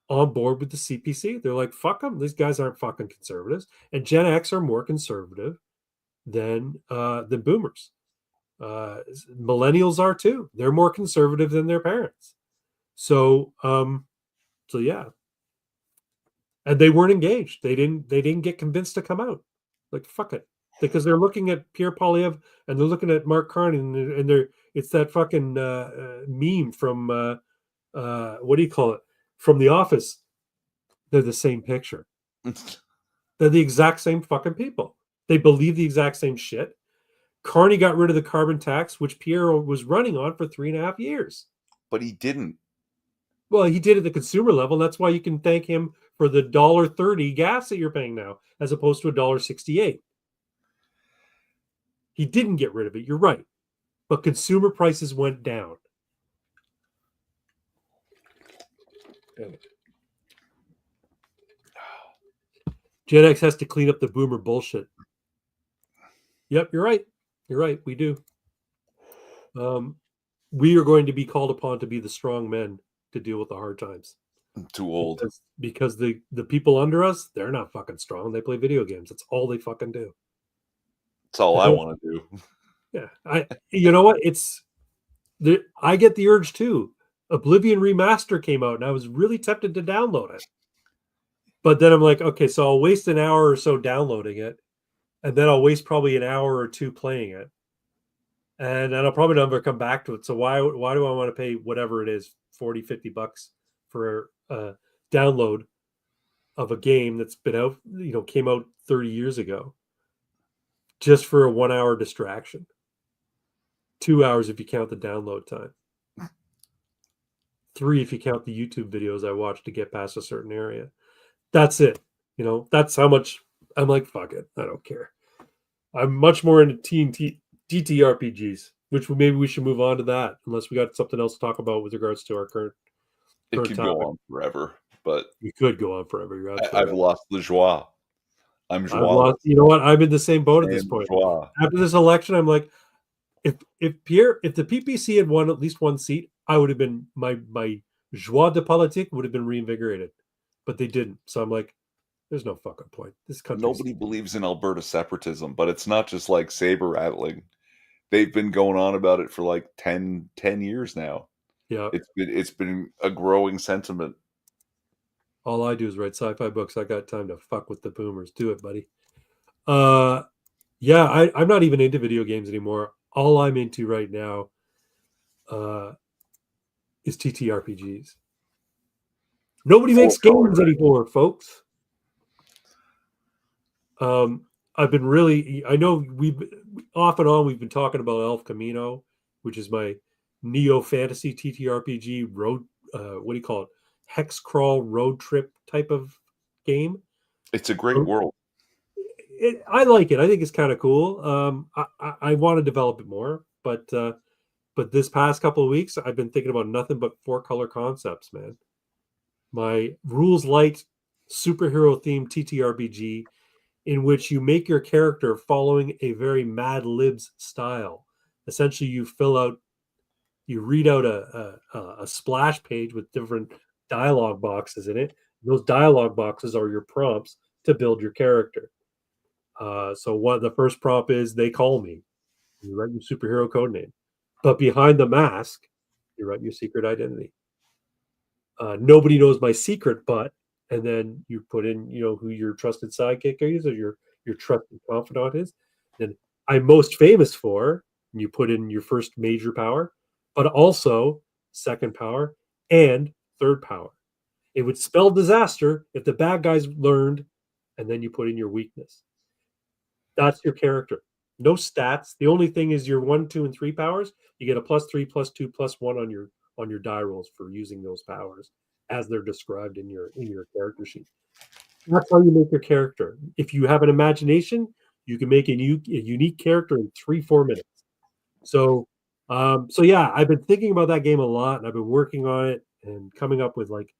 on board with the CPC. They're like, fuck them. These guys aren't fucking conservatives. And Gen X are more conservative than boomers. Millennials are too. They're more conservative than their parents. So yeah. And they weren't engaged. They didn't get convinced to come out. Like fuck it, because they're looking at Pierre Poilievre and they're looking at Mark Carney and it's that fucking meme from what do you call it, from The Office. They're the same picture. They're the exact same fucking people. They believe the exact same shit. Carney got rid of the carbon tax, which Pierre was running on for 3.5 years. But he didn't. Well, he did at the consumer level. That's why you can thank him for the $1.30 gas that you're paying now, as opposed to $1.68. He didn't get rid of it. You're right. But consumer prices went down. Gen X has to clean up the boomer bullshit. Yep, you're right. You're right. We do. We are going to be called upon to be the strong men to deal with the hard times. I'm too old. Because the people under us, they're not fucking strong. They play video games. That's all they fucking do. That's all I want to do. Yeah. You know what? I get the urge too. Oblivion Remaster came out and I was really tempted to download it. But then I'm like, okay, so I'll waste an hour or so downloading it, and then I'll waste probably an hour or two playing it. And then I'll probably never come back to it. So why do I want to pay whatever it is, 40, 50 bucks for a download of a game that's been out, came out 30 years ago, just for a 1 hour distraction? 2 hours if you count the download time. 3 if you count the YouTube videos I watched to get past a certain area. That's it. That's how much I'm like, fuck it. I don't care. I'm much more into TTRPGs, which maybe we should move on to that, unless we got something else to talk about with regards to our current It could topic. go on forever, but we could go on forever. You're I've lost the joie. I'm joie. You know what? I'm in the same boat at this point. Joie. After this election, I'm like, if the PPC had won at least one seat, I would have been my joie de politique would have been reinvigorated, but they didn't. So I'm like, there's no fucking point. This country. Nobody believes in Alberta separatism, but it's not just like saber rattling. They've been going on about it for like 10 years now. Yeah, it's been a growing sentiment. All I do is write sci-fi books. I got time to fuck with the boomers. Do it, buddy. Yeah, I'm not even into video games anymore. All I'm into right now is TTRPGs. Nobody makes games anymore, folks. I've been I know we've off and on we've been talking about El Camino, which is my neo fantasy TTRPG road. What do you call it? Hex crawl road trip type of game. It's a great world. I like it. I think it's kind of cool. I want to develop it more, but this past couple of weeks, I've been thinking about nothing but 4-color concepts, man. My rules light superhero themed TTRPG in which you make your character following a very Mad Libs style. Essentially, you read out a splash page with different dialogue boxes in it. Those dialogue boxes are your prompts to build your character. So the first prompt is, they call me. You write your superhero code name. But behind the mask, you write your secret identity. Nobody knows my secret, and then you put in, who your trusted sidekick is, or your trusted confidant is. And I'm most famous for, and you put in your first major power, but also second power and third power. It would spell disaster if the bad guys learned, and then you put in your weakness. That's your character. No stats. The only thing is your 1, 2, and 3 powers. You get a +3, +2, +1 on your die rolls for using those powers as they're described in your character sheet. That's how you make your character. If you have an imagination, you can make a unique character in 3-4 minutes. So yeah, I've been thinking about that game a lot, and I've been working on it and coming up with like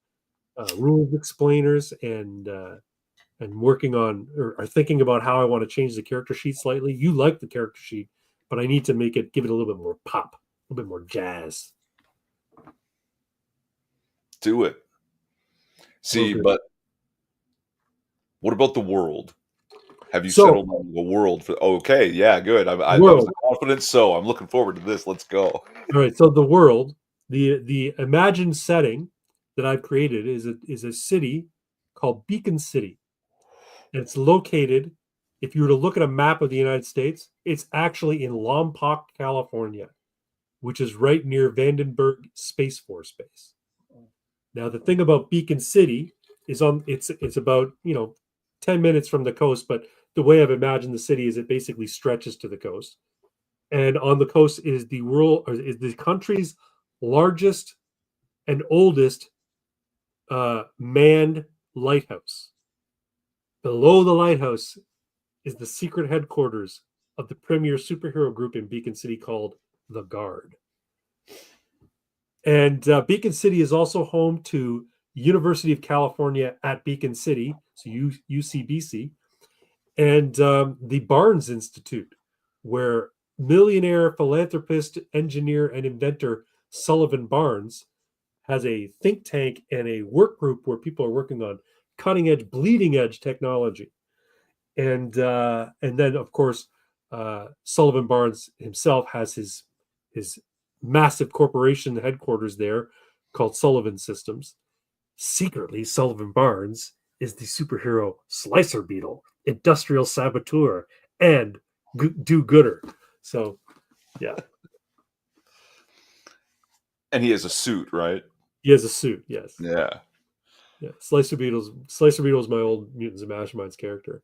rules explainers and working on or thinking about how I want to change the character sheet slightly. You like the character sheet, but I need to give it a little bit more pop, a little bit more jazz. Do it. See, but what about the world? Have you settled on the world? Okay, yeah, good. That was a confidence, so I'm looking forward to this. Let's go. All right, so the world, the imagined setting that I've created is a city called Beacon City. And it's located, if you were to look at a map of the United States, it's actually in Lompoc, California, which is right near Vandenberg Space Force Base. Now, the thing about Beacon City is it's about 10 minutes from the coast, but the way I've imagined the city is it basically stretches to the coast. And on the coast is the country's largest and oldest manned lighthouse. Below the lighthouse is the secret headquarters of the premier superhero group in Beacon City called The Guard. And Beacon City is also home to University of California at Beacon City, so UCBC, and the Barnes Institute, where millionaire philanthropist, engineer, and inventor Sullivan Barnes has a think tank and a work group where people are working on cutting edge, bleeding edge technology. And then of course Sullivan Barnes himself has his massive corporation headquarters there called Sullivan Systems. Secretly, Sullivan Barnes is the superhero Slicer Beetle, industrial saboteur, and do-gooder. So, yeah, And he has a suit, right? he has a suit. Yes, Yeah. yeah. Slicer Beetle is my old Mutants and Masterminds character.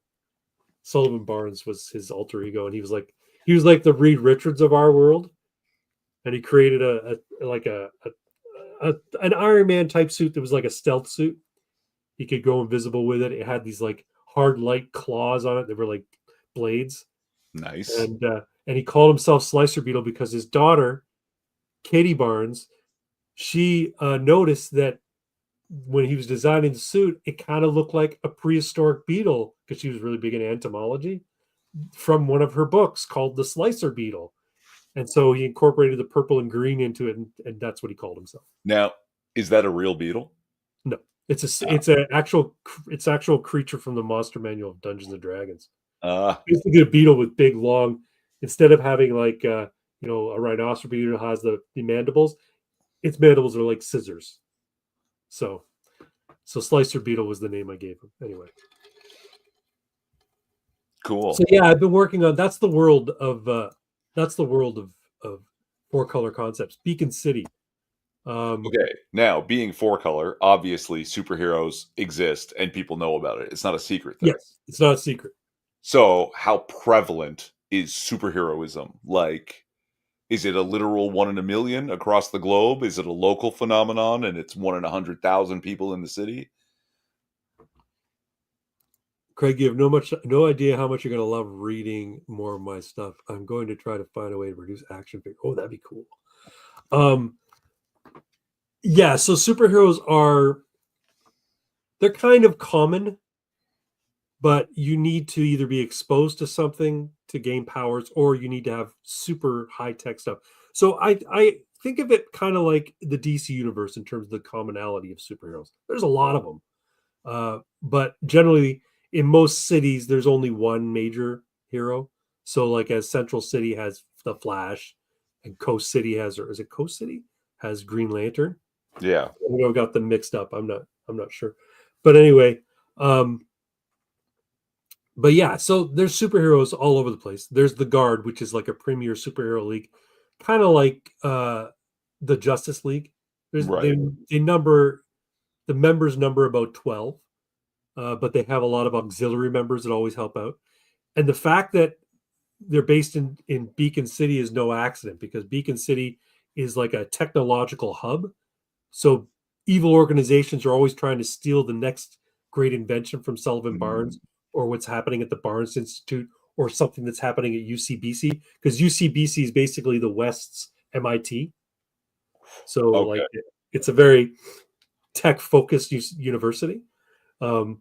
Sullivan Barnes was his alter ego, and he was like the Reed Richards of our world, and he created an Iron Man type suit that was like a stealth suit. He could go invisible with it. It had these like hard light claws on it that were like blades, Nice. and he called himself Slicer Beetle because his daughter, Katie Barnes, she noticed that when he was designing the suit, it kind of looked like a prehistoric beetle because she was really big in entomology from one of her books called The Slicer Beetle. And so he incorporated the purple and green into it, and that's what he called himself. Now, is that a real beetle? No, Ah. it's actual creature from the Monster Manual of Dungeons and Dragons. Uh, Basically, a beetle with big, long. Instead of having like a rhinoceros beetle has the mandibles, its mandibles are like scissors. So Slicer Beetle was the name I gave him. Anyway. cool. So yeah, I've been working on that's the world of four color concepts. Beacon City. Okay. Now, being four color, obviously superheroes exist and people know about it. It's not a secret thing. Yes, it's not a secret. So, how prevalent is superheroism? Like, is it a literal 1 in a million across the globe? Is it a local phenomenon and it's 1 in 100,000 people in the city? Craig, you have no idea how much you're going to love reading more of my stuff. I'm going to try to find a way to reduce action figure. Oh, that'd be cool. Yeah, so superheroes they're kind of common, but you need to either be exposed to something to gain powers, or you need to have super high tech stuff. So I think of it kind of like the DC universe in terms of the commonality of superheroes. There's a lot of them, but generally in most cities there's only one major hero. So like as Central City has the Flash, and Coast City has, or is it Coast City has Green Lantern? Yeah. I got them mixed up. I'm not sure, but anyway, but yeah, so there's superheroes all over the place. There's the Guard, which is like a premier superhero league, kind of like the Justice League. There's Right. they number the members number about 12, but they have a lot of auxiliary members that always help out. And the fact that they're based in Beacon City is no accident, because Beacon City is like a technological hub. So evil organizations are always trying to steal the next great invention from Sullivan Mm, Barnes, or what's happening at the Barnes Institute, or something that's happening at UCBC, because UCBC is basically the West's MIT. So okay. like it's a very tech focused university. Um,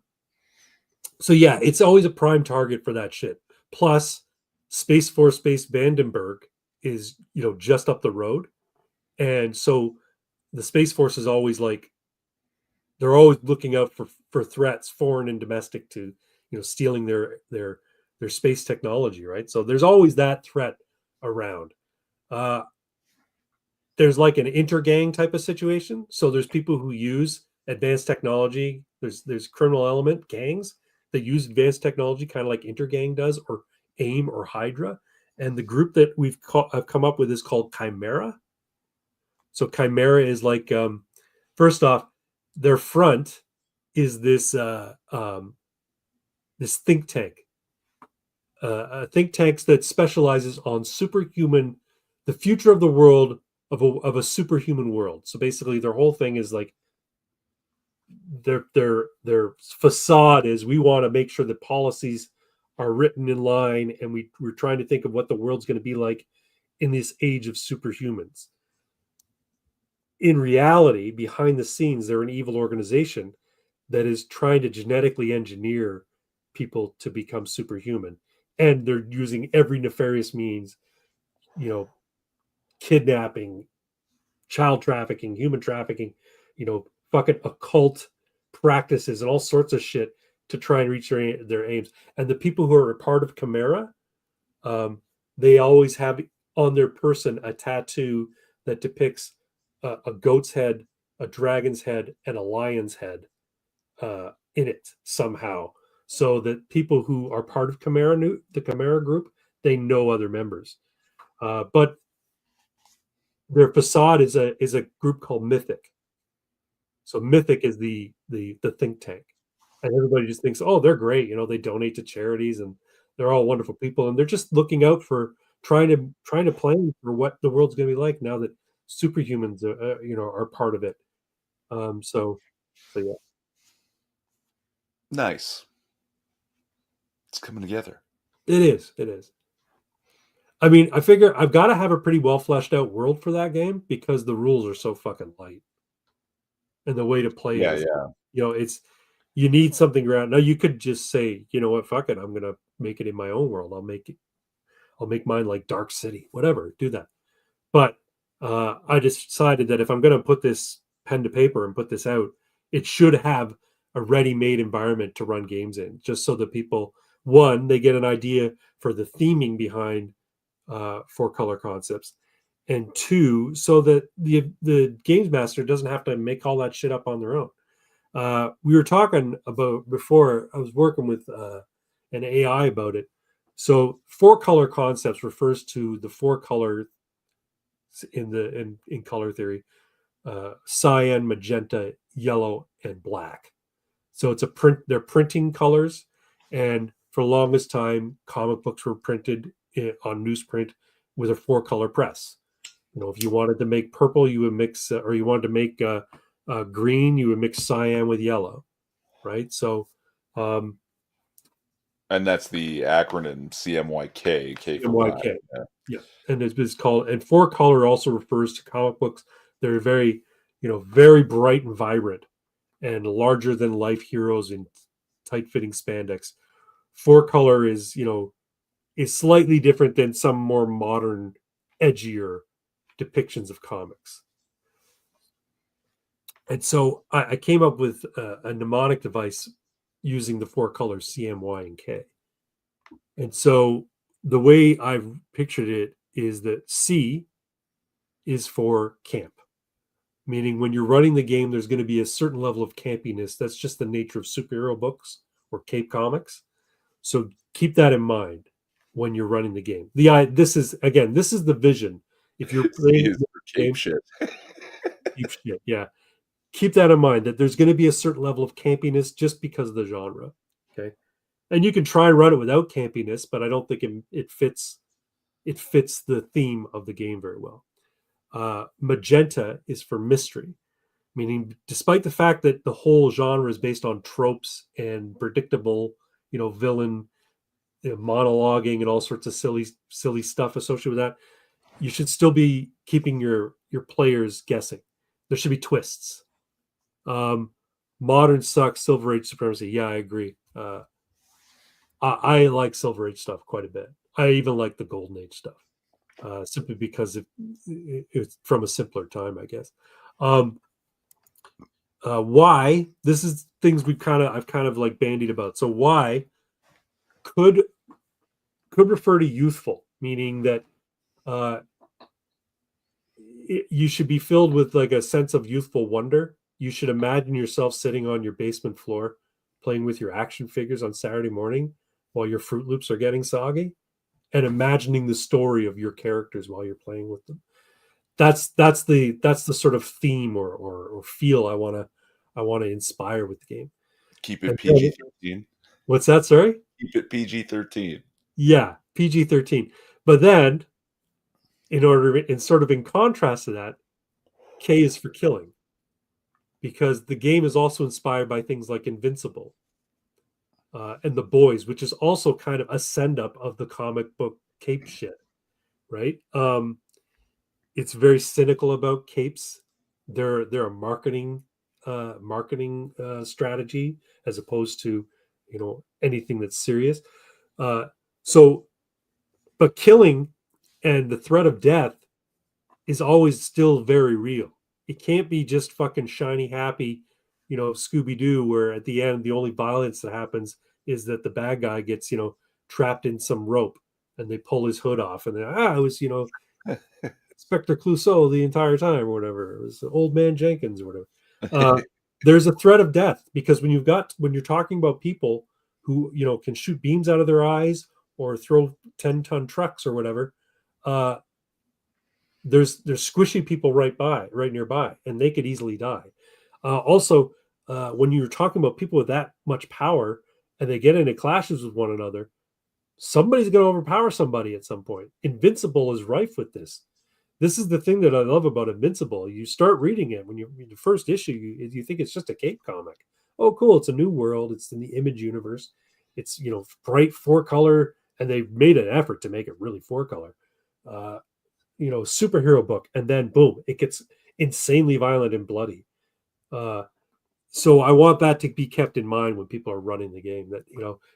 so yeah, it's always a prime target for that shit. Plus, Space Force Base Vandenberg is just up the road, and so the Space Force is always like they're always looking out for threats, foreign and domestic, to stealing their space technology, right? So there's always that threat around. Uh, there's like an intergang type of situation. So there's people who use advanced technology. There's criminal element gangs that use advanced technology, kind of like intergang does, or AIM or Hydra. And the group that have come up with is called Chimera. So Chimera is like, first off, their front is this think tank, a think tank that specializes on superhuman, the future of the world, of a superhuman world. So basically, their whole thing is like their facade is, we want to make sure that policies are written in line, and we're trying to think of what the world's going to be like in this age of superhumans. in reality, behind the scenes, they're an evil organization that is trying to genetically engineer people to become superhuman, and they're using every nefarious means, you know, kidnapping, child trafficking, human trafficking, fucking occult practices and all sorts of shit to try and reach their aims. And the people who are a part of Chimera, they always have on their person a tattoo that depicts a goat's head, a dragon's head, and a lion's head in it somehow, so that people who are part of the Chimera group, they know other members. But their facade is a group called Mythic. So Mythic is the think tank, and everybody just thinks, oh, they're great. They donate to charities, and they're all wonderful people, and they're just looking out for trying to plan for what the world's going to be like now that superhumans are part of it. So yeah, Nice. It's coming together. it is. It is. I mean, I figure I've got to have a pretty well fleshed out world for that game because the rules are so fucking light, and the way to play it Yeah, is, yeah. it's you need something around. Now you could just say, you know what, fuck it, I'm gonna make it in my own world. I'll make mine like Dark City, whatever. Do that. But I decided that if I'm gonna put this pen to paper and put this out, it should have a ready-made environment to run games in, just so that people, one, they get an idea for the theming behind four color concepts, and two, so that the games master doesn't have to make all that shit up on their own. We were talking about before. I was working with an AI about it. So four color concepts refers to the four color in color theory: cyan, magenta, yellow, and black. So it's a print. They're printing colors, and for the longest time, comic books were printed on newsprint with a four color press. If you wanted to make purple, you would mix, or you wanted to make green, you would mix cyan with yellow, right? So, And that's the acronym CMYK, K for mind. MYK, yeah, and it's called. And four color also refers to comic books. They're very, very bright and vibrant, and larger than life heroes in tight fitting spandex. Four color is slightly different than some more modern, edgier depictions of comics. And so I came up with a mnemonic device using the four colors C, M, Y, and K. And so the way I've pictured it is that C is for camp, meaning when you're running the game, there's going to be a certain level of campiness. That's just the nature of superhero books or cape comics. So keep that in mind when you're running the game. This is the vision. If you're playing C is for the cape game, shit. keep shit, yeah. Keep that in mind, that there's going to be a certain level of campiness just because of the genre. Okay. And you can try and run it without campiness, but I don't think it fits the theme of the game very well. Magenta is for mystery, meaning despite the fact that the whole genre is based on tropes and predictable, villain, monologuing and all sorts of silly stuff associated with that, you should still be keeping your players guessing. There should be twists. Modern sucks, Silver Age supremacy. Yeah, I agree. I like Silver Age stuff quite a bit. I even like the Golden Age stuff, simply because it's from a simpler time, I guess. Why? This is things I've kind of like bandied about. So why could refer to youthful, meaning that you should be filled with like a sense of youthful wonder. You should imagine yourself sitting on your basement floor playing with your action figures on Saturday morning while your Fruit Loops are getting soggy, and imagining the story of your characters while you're playing with them. That's the sort of theme or feel I want to inspire with the game. Keep it PG-13. What's that? Sorry? Keep it PG-13. Yeah, PG-13. But then, in contrast to that, K is for killing, because the game is also inspired by things like Invincible and The Boys, which is also kind of a send up of the comic book cape shit, right? It's very cynical about capes, they're a marketing strategy as opposed to anything that's serious. Uh, so, but killing and the threat of death is always still very real. It can't be just fucking shiny happy, Scooby Doo, where at the end the only violence that happens is that the bad guy gets trapped in some rope and they pull his hood off and then it was Inspector Clouseau the entire time or whatever. It was Old Man Jenkins or whatever. Uh, there's a threat of death because when you're talking about people who can shoot beams out of their eyes or throw 10-ton trucks or whatever, uh, there's squishy people right nearby, and they could easily die. Also, when you're talking about people with that much power and they get into clashes with one another, somebody's going to overpower somebody at some point. Invincible is rife with this. This is the thing that I love about Invincible. You start reading it when you read the first issue, you think it's just a cape comic. Oh, cool! It's a new world. It's in the Image universe. It's bright four color, and they've made an effort to make it really four color. Superhero book, and then boom, it gets insanely violent and bloody. So I want that to be kept in mind when people are running the game. That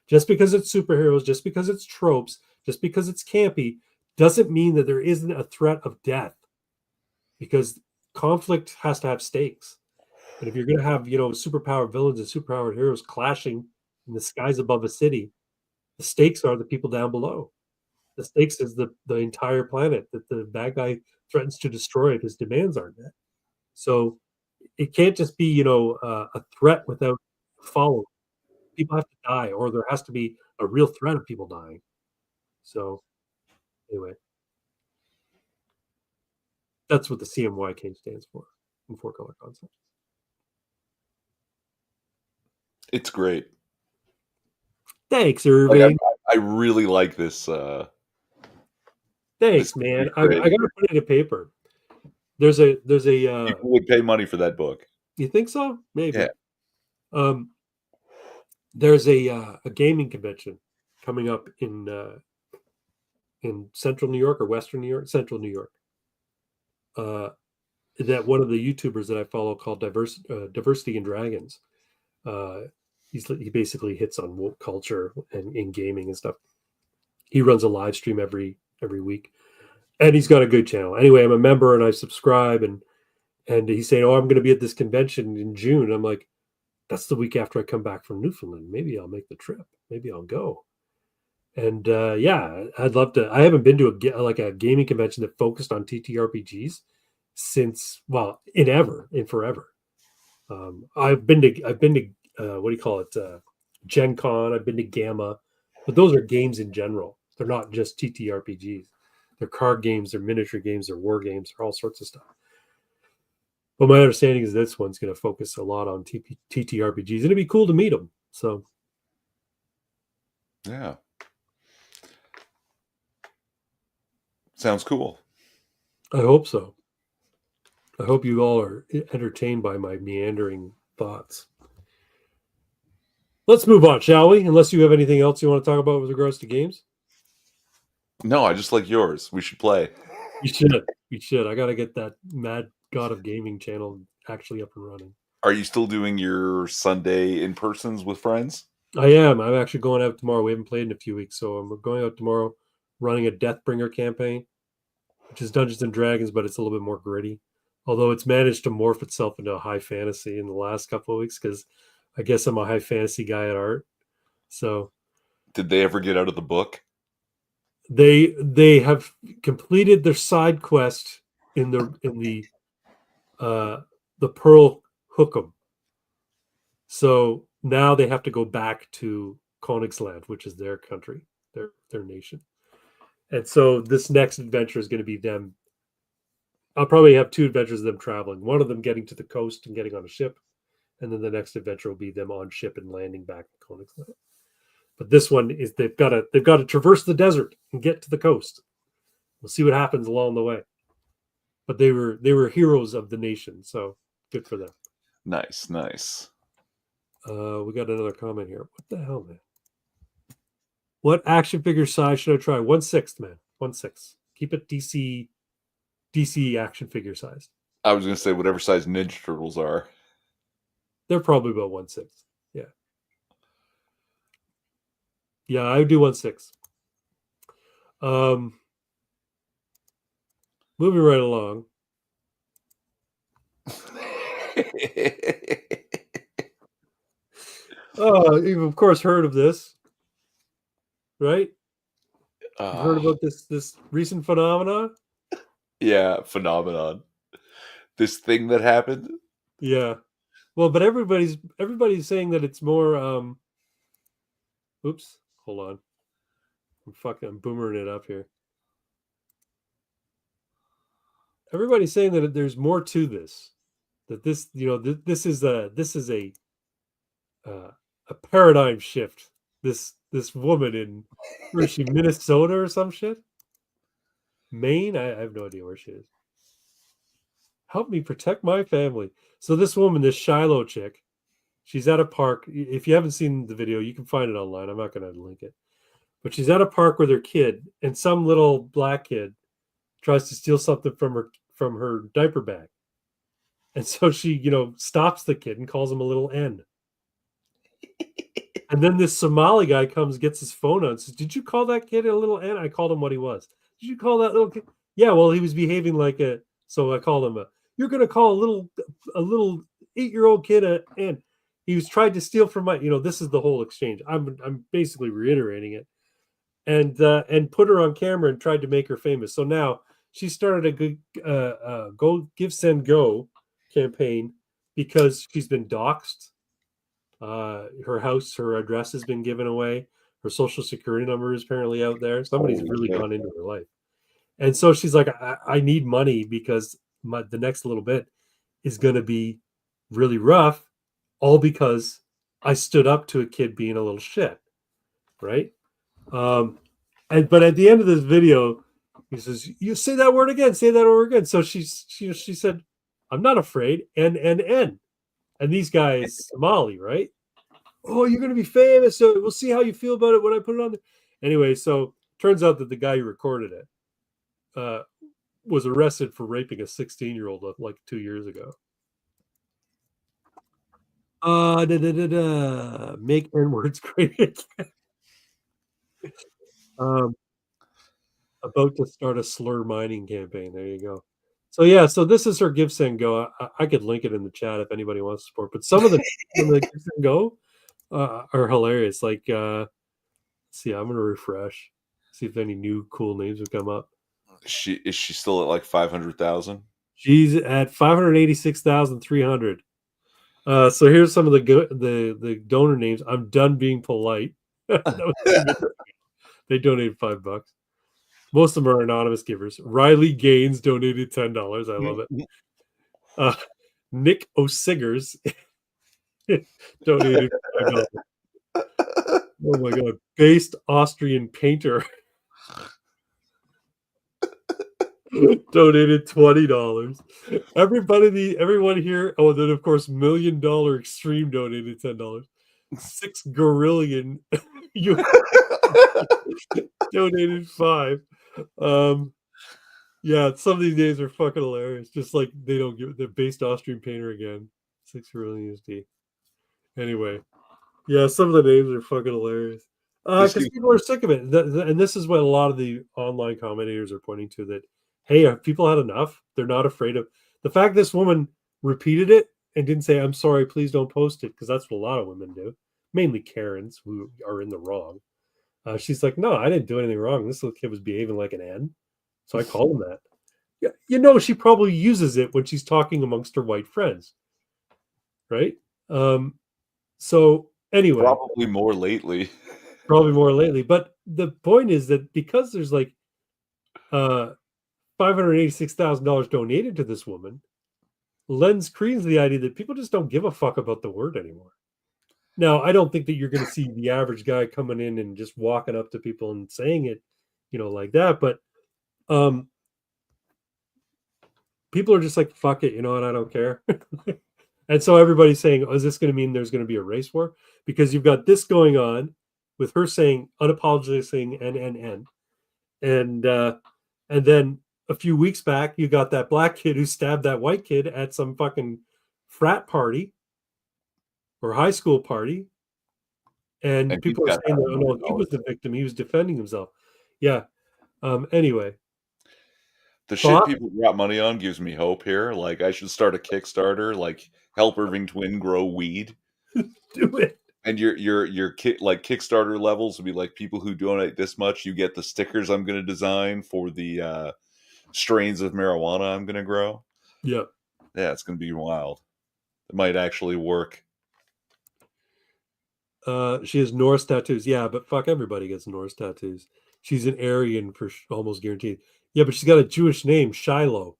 just because it's superheroes, just because it's tropes, just because it's campy, doesn't mean that there isn't a threat of death. Because conflict has to have stakes, and if you're going to have superpowered villains and superpowered heroes clashing in the skies above a city, the stakes are the people down below. The stakes is the entire planet that the bad guy threatens to destroy if his demands aren't met. So it can't just be a threat without follow. People have to die, or there has to be a real threat of people dying. So anyway, that's what the CMYK stands for in four color concepts. It's great. Thanks, Irving. I really like this. Thanks, man. I got to put it in paper. There's a people would pay money for that book. You think so? Maybe. Yeah. There's a gaming convention coming up in Central New York or Western New York, Central New York. That one of the YouTubers that I follow called Diversity and Dragons. He basically hits on woke culture and in gaming and stuff. He runs a live stream every week, and he's got a good channel. Anyway, I'm a member and I subscribe, and he's saying, "Oh, I'm going to be at this convention in June." I'm like, "That's the week after I come back from Newfoundland. Maybe I'll make the trip. Maybe I'll go." And yeah, I'd love to. I haven't been to a gaming convention that focused on TTRPGs since in forever. I've been to what do you call it? Gen Con. I've been to Gamma, but those are games in general. They're not just TTRPGs. They're card games, they're miniature games, they're war games, they're all sorts of stuff. But my understanding is this one's going to focus a lot on TTRPGs, and it'd be cool to meet them. So, yeah, sounds cool. I hope so. I hope you all are entertained by my meandering thoughts. Let's move on, shall we? Unless you have anything else you want to talk about with regards to games. No, I just like yours. We should play. You should. We should. I got to get that Mad God of Gaming channel actually up and running. Are you still doing your Sunday in-persons with friends? I am. I'm actually going out tomorrow. We haven't played in a few weeks, so I'm going out tomorrow running a Deathbringer campaign, which is Dungeons and Dragons, but it's a little bit more gritty. Although it's managed to morph itself into a high fantasy in the last couple of weeks because I guess I'm a high fantasy guy at heart. So, did they ever get out of the book? They have completed their side quest in the Pearl Hookum. So now they have to go back to Koningsland, which is their country, their nation. And so this next adventure is going to be them. I'll probably have two adventures of them traveling. One of them getting to the coast and getting on a ship, and then the next adventure will be them on ship and landing back in Koningsland. But this one is they've got to traverse the desert and get to the coast. We'll see what happens along the way. But they were heroes of the nation, so good for them. Nice. We got another comment here. What the hell, man? What action figure size should I try? 1/6, man. 1/6. Keep it DC action figure size. I was going to say whatever size Ninja Turtles are. They're probably about 1/6. Yeah. Yeah, I would do 1/6. Moving right along. You've of course heard of this, right? You've heard about this recent phenomena? Yeah, phenomenon. This thing that happened. Yeah. Well, but everybody's saying that it's more oops, hold on. I'm boomering it up here. Everybody's saying that there's more to this. That this, this is a paradigm shift. This woman in, where is she, Minnesota or some shit? Maine? I have no idea where she is. Help me protect my family. So this woman, this Shiloh chick, she's at a park. If you haven't seen the video, you can find it online. I'm not going to link it. But she's at a park with her kid, and some little black kid tries to steal something from her diaper bag. And so she, stops the kid and calls him a little N. And then this Somali guy comes, gets his phone out and says, "Did you call that kid a little N?" I called him what he was. "Did you call that little kid?" "Yeah, well, he was behaving like a," so I called him "You're going to call a little 8-year-old kid a N." He was trying to steal from my, this is the whole exchange. I'm basically reiterating it. And put her on camera and tried to make her famous. So now she started a good go give send go campaign because she's been doxxed. Her house, her address has been given away. Her social security number is apparently out there. Somebody's really gone into her life. And so she's like, I need money because the next little bit is going to be really rough, all because I stood up to a kid being a little shit. Right. But at the end of this video, he says, "You say that word again, say that word again." So she said, "I'm not afraid." And these guys, Somali, right? "Oh, you're going to be famous. So we'll see how you feel about it when I put it on there." Anyway, so turns out that the guy who recorded it was arrested for raping a 16-year-old like 2 years ago. Make N words great again. About to start a slur mining campaign. There you go. So yeah, so this is her Give Send Go. I could link it in the chat if anybody wants to support. But some of the Give Send Go are hilarious. Like, let's see, I'm gonna refresh, see if any new cool names have come up. Is she still at like 500,000? She's at 586,300. So here's some of the donor names. I'm done being polite. They donated $5. Most of them are anonymous givers. Riley Gaines donated $10. I love it. Nick O'Siggers donated $5. Oh my god. Based Austrian painter donated $20. Everyone here. Oh, then of course, $1 Million Extreme donated $10. 6 Gorillion donated $5. Yeah, some of these names are fucking hilarious. Just like they don't give the Based Austrian painter again. 6 Gorillion USD. Anyway, yeah, some of the names are fucking hilarious. Because people are sick of it. And this is what a lot of the online commentators are pointing to, that, hey, have people had enough? They're not afraid of the fact this woman repeated it and didn't say, "I'm sorry, please don't post it," because that's what a lot of women do, mainly Karens who are in the wrong. She's like, "No, I didn't do anything wrong. This little kid was behaving like an N, so I called him that." Yeah, she probably uses it when she's talking amongst her white friends, right? So anyway, Probably more lately. But the point is that because there's like $586,000 donated to this woman, lends credence to the idea that people just don't give a fuck about the word anymore. Now, I don't think that you're going to see the average guy coming in and just walking up to people and saying it, like that. But people are just like, "Fuck it, you know what? I don't care." And so everybody's saying, "Oh, is this going to mean there's going to be a race war?" Because you've got this going on with her saying unapologetically saying N, and then a few weeks back, you got that black kid who stabbed that white kid at some fucking frat party or high school party. And And he's people are got saying that, oh, no, he was $500. the victim. He was defending himself. Yeah. Anyway, The shit thought, people drop money on gives me hope here. Like, I should start a Kickstarter, like help Irving Twin grow weed. do it. And like Kickstarter levels would be like people who donate this much, you get the stickers I'm going to design for the strains of marijuana I'm going to grow. Yeah. Yeah, it's going to be wild. It might actually work. She has Norse tattoos. Yeah, but fuck, everybody gets Norse tattoos. She's an Aryan for almost guaranteed. Yeah, but she's got a Jewish name, Shiloh.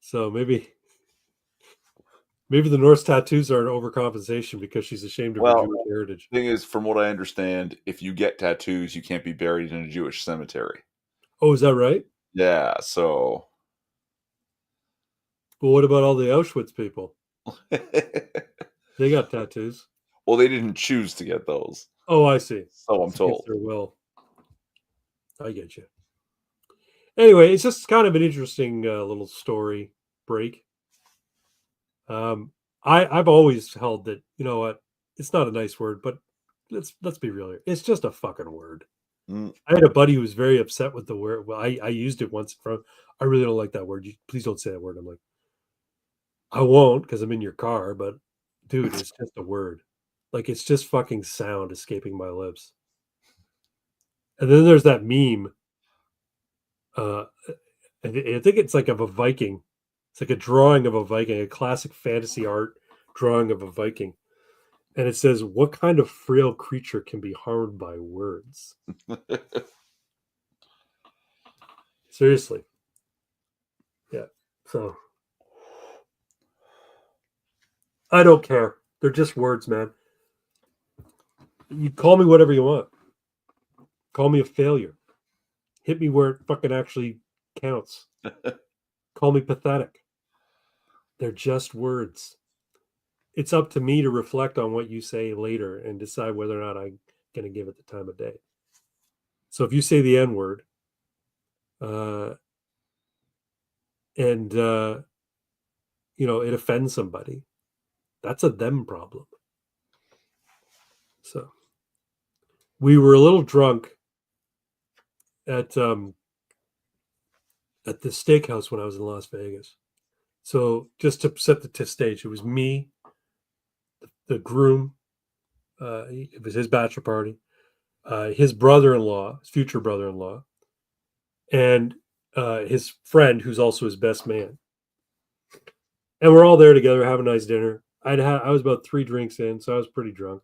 So maybe the Norse tattoos are an overcompensation because she's ashamed of her Well, Jewish heritage. thing is, from what I understand, if you get tattoos, you can't be buried in a Jewish cemetery. Oh, is that right? Yeah, so Well, what about all the Auschwitz people? They got tattoos. well, they didn't choose to get those, Oh, I see. so I'm It's against told. their will. I get you. Anyway, it's just kind of an interesting little story break. I've always held that, you know what, it's not a nice word, but let's be real here. It's just a fucking word. Mm. I had a buddy who was very upset with the word. Well, I used it once from. I really don't like that word. Please don't say that word. I'm like, I won't because I'm in your car. But dude, it's just a word. Like it's just fucking sound escaping my lips. And then there's that meme. Uh, I think it's like of a Viking. It's like a drawing of a Viking, a classic fantasy art drawing of a Viking. And it says, "What kind of frail creature can be harmed by words?" Seriously. Yeah. So I don't care. They're just words, man. You call me whatever you want. Call me a failure. Hit me where it fucking actually counts. Call me pathetic. They're just words. It's up to me to reflect on what you say later and decide whether or not I'm going to give it the time of day. So if you say the N word, uh, and it offends somebody, that's a them problem. So we were a little drunk at the steakhouse when I was in Las Vegas. So just to set the stage, it was me, the groom. It was his bachelor party. His brother-in-law, his future brother-in-law, and his friend, who's also his best man. And we're all there together, have a nice dinner. I was about 3 drinks in, so I was pretty drunk.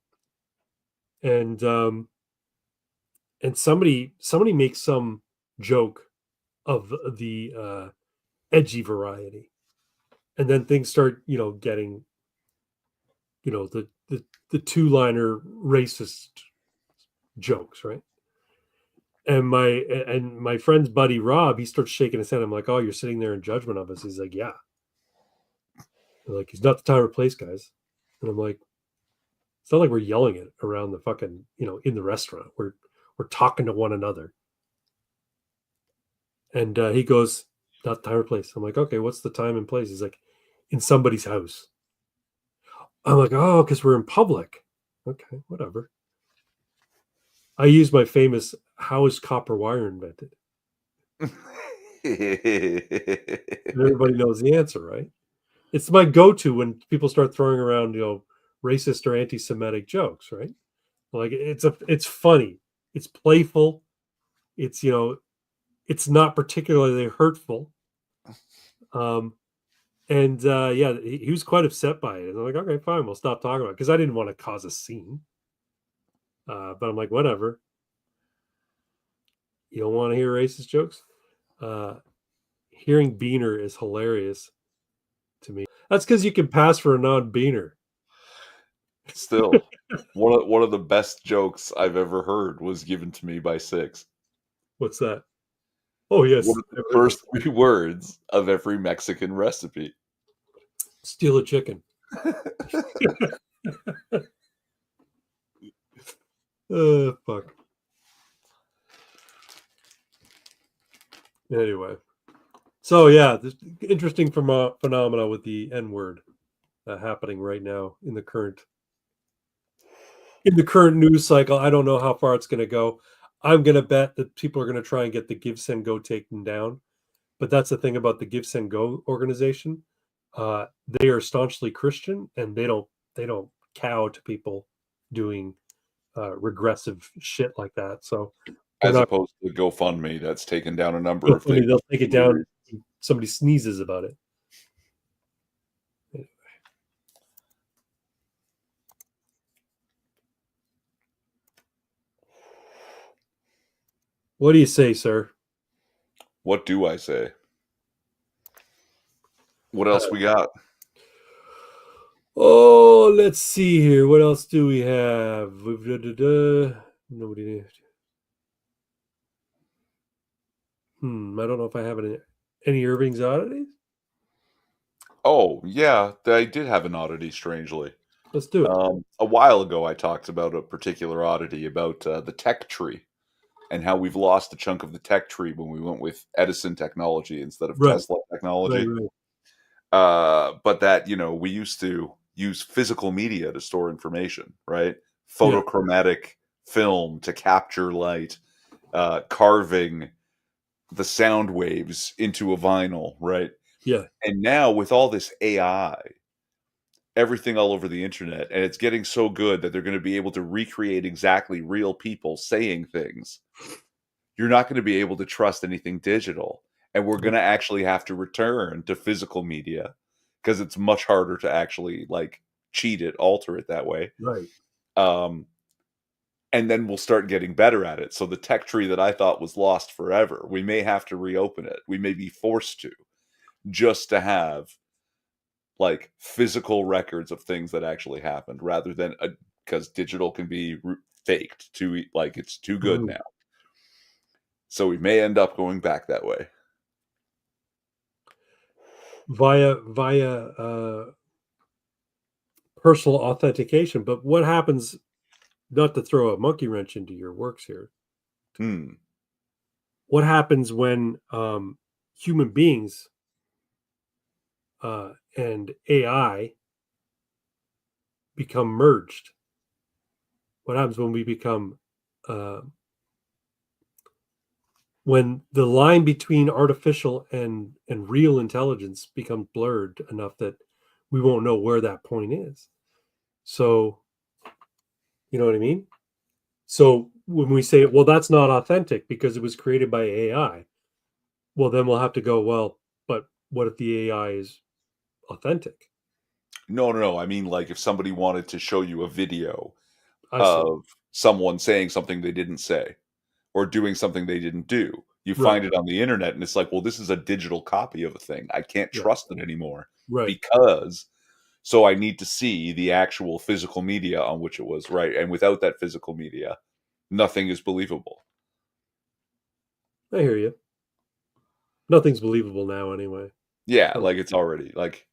And somebody makes some joke of the edgy variety, and then things start, getting, the two-liner racist jokes, right? And my friend's buddy Rob, he starts shaking his head. I'm like, "Oh, you're sitting there in judgment of us." He's like, "Yeah." They're like, "He's not the time or place, guys." And I'm like, "It's not like we're yelling it around the fucking, in the restaurant. We're talking to one another." And he goes, "Not the time or place." I'm like, "Okay, what's the time and place?" He's like, "In somebody's house." I'm like, "Oh, because we're in public." Okay, whatever. I use my famous "How is copper wire invented?" And everybody knows the answer, right? It's my go-to when people start throwing around, racist or anti-Semitic jokes, right? Like it's funny, it's playful, it's it's not particularly hurtful. Um, and yeah, he was quite upset by it. And I'm like, okay, fine, we'll stop talking about it because I didn't want to cause a scene. But I'm like, whatever. You don't want to hear racist jokes? Uh, Hearing Beaner is hilarious to me. That's because you can pass for a non-Beaner. Still, one of the best jokes I've ever heard was given to me by Six. What's that? Oh One yes, of the I've heard first this. 3 words of every Mexican recipe. Steal a chicken. Fuck. Anyway, so yeah, this interesting phenomena with the N word happening right now in the current news cycle. I don't know how far it's going to go. I'm going to bet that people are going to try and get the Give Send Go taken down. But that's the thing about the Give Send Go organization. They are staunchly Christian, and they don't cow to people doing regressive shit like that. So they're As not opposed to GoFundMe that's taken down a number of things. GoFundMe. They'll take it down. If somebody sneezes about it. What do you say, sir? What do I say? What Uh, else we got? oh, let's see here. What else do we have? Nobody. I don't know if I have any Irving's oddities. Oh, yeah, I did have an oddity, strangely. Let's do it. A while ago, I talked about a particular oddity about the tech tree and how we've lost a chunk of the tech tree when we went with Edison technology instead of Right, Tesla right, technology. right. But that, we used to use physical media to store information, right? Yeah, Photochromatic film to capture light, carving the sound waves into a vinyl, right? yeah, And now with all this AI, everything all over the internet, and it's getting so good that they're going to be able to recreate exactly real people saying things. You're not going to be able to trust anything digital. And we're going to actually have to return to physical media because it's much harder to actually like cheat it, alter it that way. right. Um, and then we'll start getting better at it. So the tech tree that I thought was lost forever, we may have to reopen it. We may be forced to just to have like physical records of things that actually happened rather than because digital can be faked too, like it's too good Mhm. now. So we may end up going back that way. Via personal authentication. But what happens? Not to throw a monkey wrench into your works here. Hmm. What happens when human beings and AI become merged? What happens when we become uh, when the line between artificial and real intelligence becomes blurred enough that we won't know where that point is? So you know what I mean? So when we say, well, that's not authentic because it was created by AI, well, then we'll have to go, well, but what if the AI is authentic? No, no, no. I mean, like if somebody wanted to show you a video I see. of someone saying something they didn't say or doing something they didn't do, you Right. find it on the internet and it's like, well, this is a digital copy of a thing. I can't Yeah. trust it anymore Right. because so I need to see the actual physical media on which it was, right? And without that physical media, nothing is believable. I hear you. Nothing's believable now, anyway. Yeah, Oh, like it's already like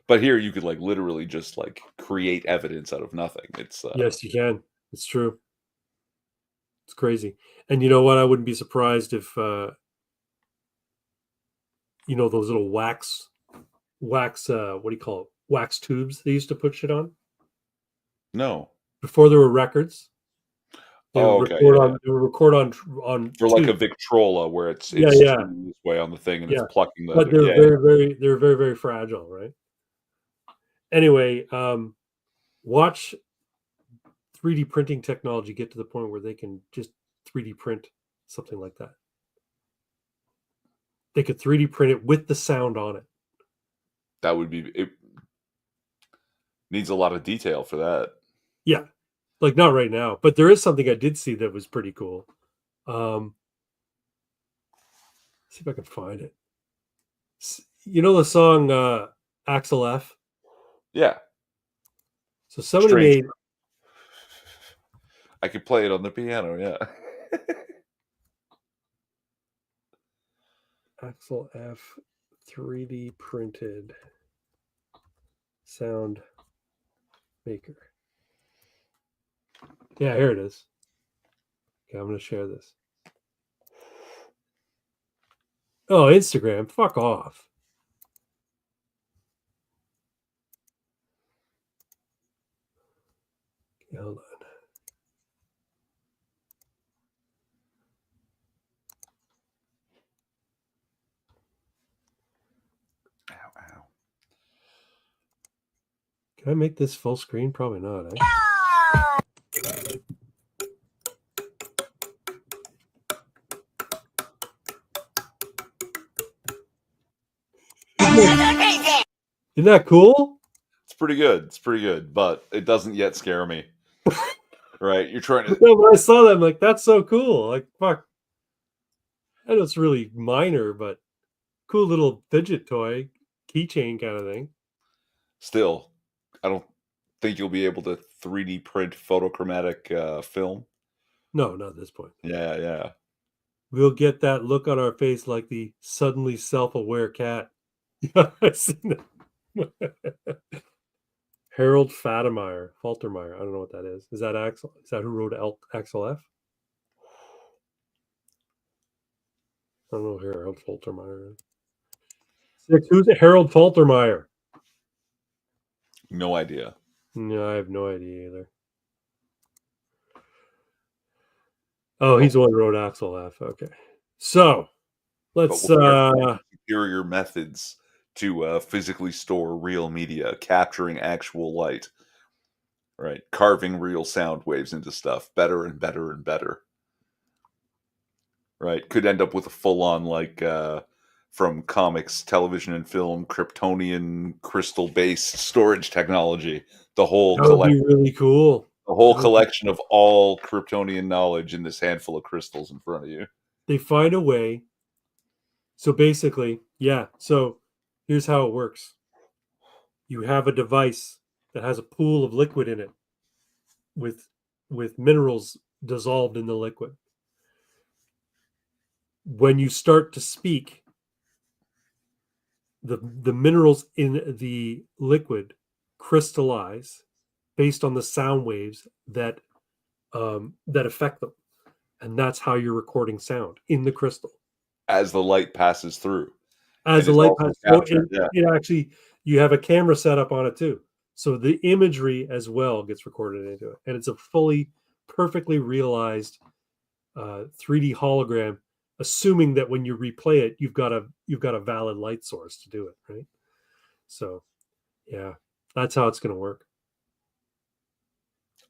but here you could like literally just like create evidence out of nothing. It's yes, you can. It's true. It's crazy. And you know what? I wouldn't be surprised if those little wax what do you call it? Wax tubes they used to put shit on no. before there were records. Oh, okay, yeah, yeah. They would record on For like a tubes. Victrola where it's Yeah, it's yeah, turning this way on the thing and it's yeah. plucking the But other. Yeah, yeah. they're very, very fragile, right? Anyway, watch 3D printing technology get to the point where they can just 3D print something like that. They could 3D print it with the sound on it. That would be it needs a lot of detail for that. Yeah, like not right now, but there is something I did see that was pretty cool. Um, see if I can find it. You know the song Axel F. Yeah. So somebody Strange. made I could play it on the piano, yeah. Axel F 3D printed sound maker. Yeah, here it is. Okay, I'm going to share this. Oh, Instagram. Fuck off. Okay, hold on. Ow, ow. Can I make this full screen? Probably not, eh? Isn't that cool? It's pretty good. It's pretty good, but it doesn't yet scare me. Right? You're trying to. No, when I saw that, I'm like, that's so cool. Like, fuck. I know it's really minor, but cool little fidget toy, keychain kind of thing. Still, I don't think you'll be able to 3D print photochromatic film. No, not at this point. Yeah, yeah. We'll get that look on our face like the suddenly self-aware cat. Yeah, I've seen that. Harold Faltermeyer. I don't know what that is. Is that Axel? Is that who wrote Axel F? I don't know who Harold Faltermeyer is. Who's Harold Faltermeyer? No idea. No, I have no idea either. Oh, he's the one who wrote Axel F. Okay. So let's superior methods to physically store real media, capturing actual light, right? Carving real sound waves into stuff better and better and better, right? Could end up with a full-on from comics, television, and film Kryptonian crystal-based storage technology. The whole that would be really cool. The whole collection of all Kryptonian knowledge in this handful of crystals in front of you. They find a way. So basically, yeah. So here's how it works. You have a device that has a pool of liquid in it with minerals dissolved in the liquid. When you start to speak, the minerals in the liquid crystallize based on the sound waves that affect them, and that's how you're recording sound in the crystal as the light passes through. As the light passes through, it actually, you have a camera set up on it too, so the imagery as well gets recorded into it, and it's a fully perfectly realized 3D hologram, assuming that when you replay it, you've got a valid light source to do it, right? So yeah, that's how it's going to work.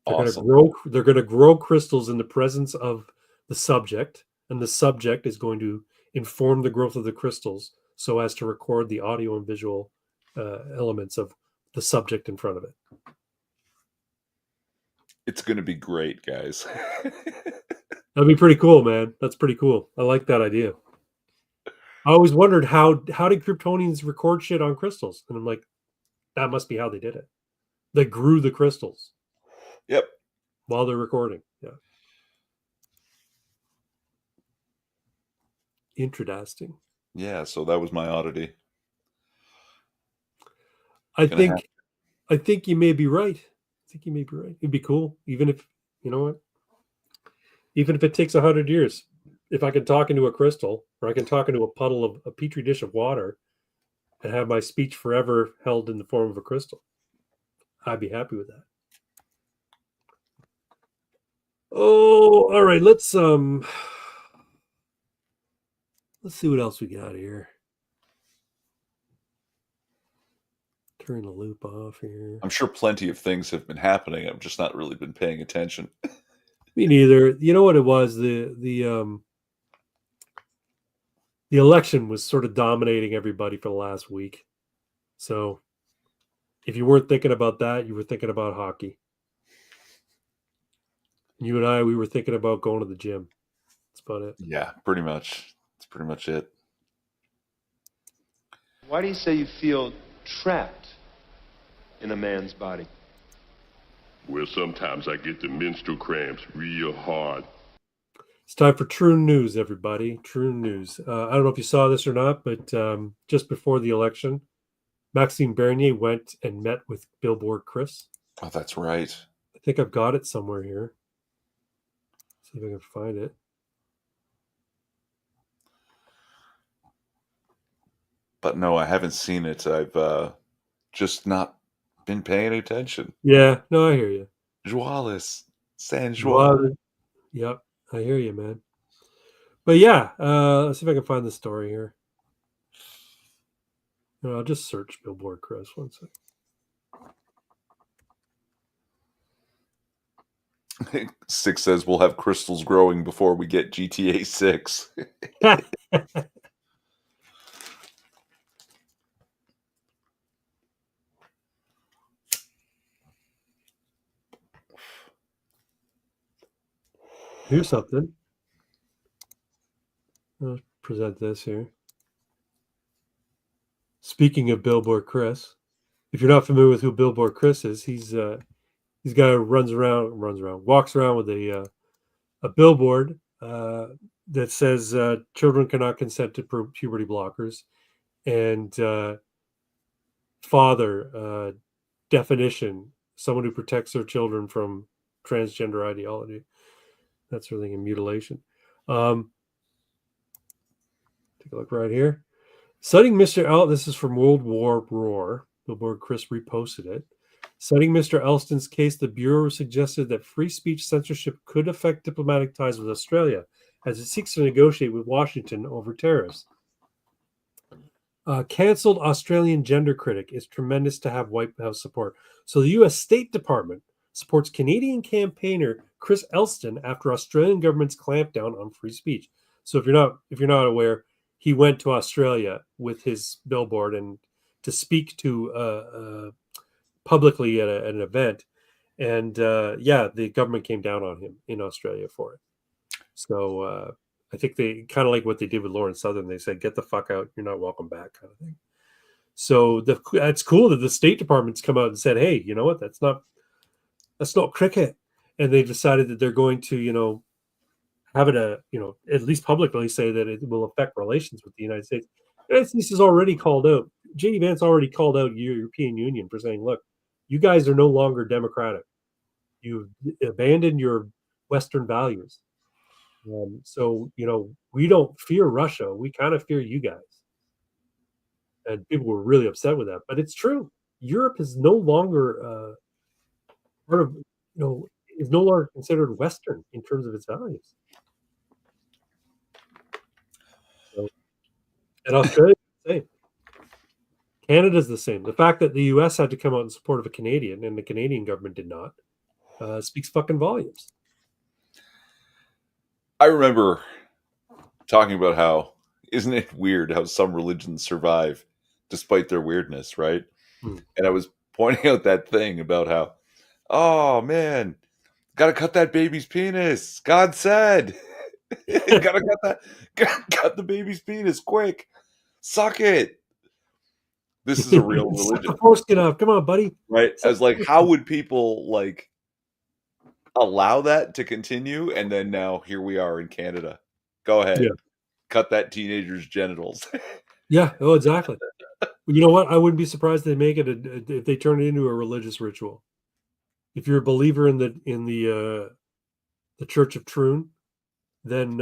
They're Awesome. going to grow crystals in the presence of the subject, and the subject is going to inform the growth of the crystals so as to record the audio and visual elements of the subject in front of it. It's going to be great, guys. That'd be pretty cool, man. That's pretty cool. I like that idea. I always wondered how did Kryptonians record shit on crystals? And I'm like, that must be how they did it. They grew the crystals. Yep. While they're recording. Yeah. Interesting. Yeah, so that was my oddity. I think you may be right. It'd be cool, even if, you know what? Even if it takes 100 years. If I can talk into a crystal, or I can talk into a puddle of a petri dish of water and have my speech forever held in the form of a crystal, I'd be happy with that. Oh, all right. Let's see what else we got here. Turn the loop off here. I'm sure plenty of things have been happening. I've just not really been paying attention. Me neither. You know what it was? The election was sort of dominating everybody for the last week. So if you weren't thinking about that, you were thinking about hockey. You and I, we were thinking about going to the gym. That's about it. Yeah, pretty much. That's pretty much it. Why do you say you feel trapped in a man's body? Well, sometimes I get the menstrual cramps real hard. It's time for True News, everybody. True News. I don't know if you saw this or not, but just before the election, Maxime Bernier went and met with Billboard Chris. Oh, that's right. I think I've got it somewhere here. See if I can find it. But no, I haven't seen it. I've just not been paying attention. Yeah, no, I hear you. Joalis, San Joie. Yep, I hear you, man. But yeah, let's see if I can find the story here. No, I'll just search Billboard Chris 1 second. Six says we'll have crystals growing before we get GTA 6. Here's something. I'll present this here. Speaking of Billboard Chris, if you're not familiar with who Billboard Chris is, he's guy who walks around with a billboard that says children cannot consent to puberty blockers, and father definition, someone who protects their children from transgender ideology. That's sort of thing, and mutilation. Take a look right here. Citing Mr. L, this is from World War Roar. Billboard Chris reposted it. Citing Mr. Elston's case, the Bureau suggested that free speech censorship could affect diplomatic ties with Australia as it seeks to negotiate with Washington over tariffs. Cancelled Australian gender critic is tremendous to have White House support. So the U.S. State Department supports Canadian campaigner Chris Elston after Australian government's clampdown on free speech. So if you're not aware, he went to Australia with his billboard and to speak to publicly at an event, and the government came down on him in Australia for it. So I think they kind of like what they did with Lauren Southern. They said, "Get the fuck out! You're not welcome back," kind of thing. So it's cool that the State Department's come out and said, "Hey, you know what? That's not cricket," and they decided that they're going to, have it at least publicly say that it will affect relations with the United States. The United States has already called out. JD Vance already called out European Union for saying, "Look, you guys are no longer democratic. You've abandoned your Western values." So, we don't fear Russia. We kind of fear you guys. And people were really upset with that. But it's true. Europe is no longer part of, is no longer considered Western in terms of its values. So, and Australia, the same. Canada's the same. The fact that the US had to come out in support of a Canadian and the Canadian government did not speaks fucking volumes. I remember talking about how, isn't it weird how some religions survive despite their weirdness, right? And I was pointing out that thing about how, oh man, gotta cut that baby's penis. God said, gotta cut the baby's penis quick. Suck it. This is a real religion. The foreskin off. Come on, buddy. Right? I was like, how would people allow that to continue? And then now here we are in Canada. Go ahead. Yeah. Cut that teenager's genitals. Yeah. Oh, exactly. You know what? I wouldn't be surprised they make it if they turn it into a religious ritual. If you're a believer in the Church of Troon, then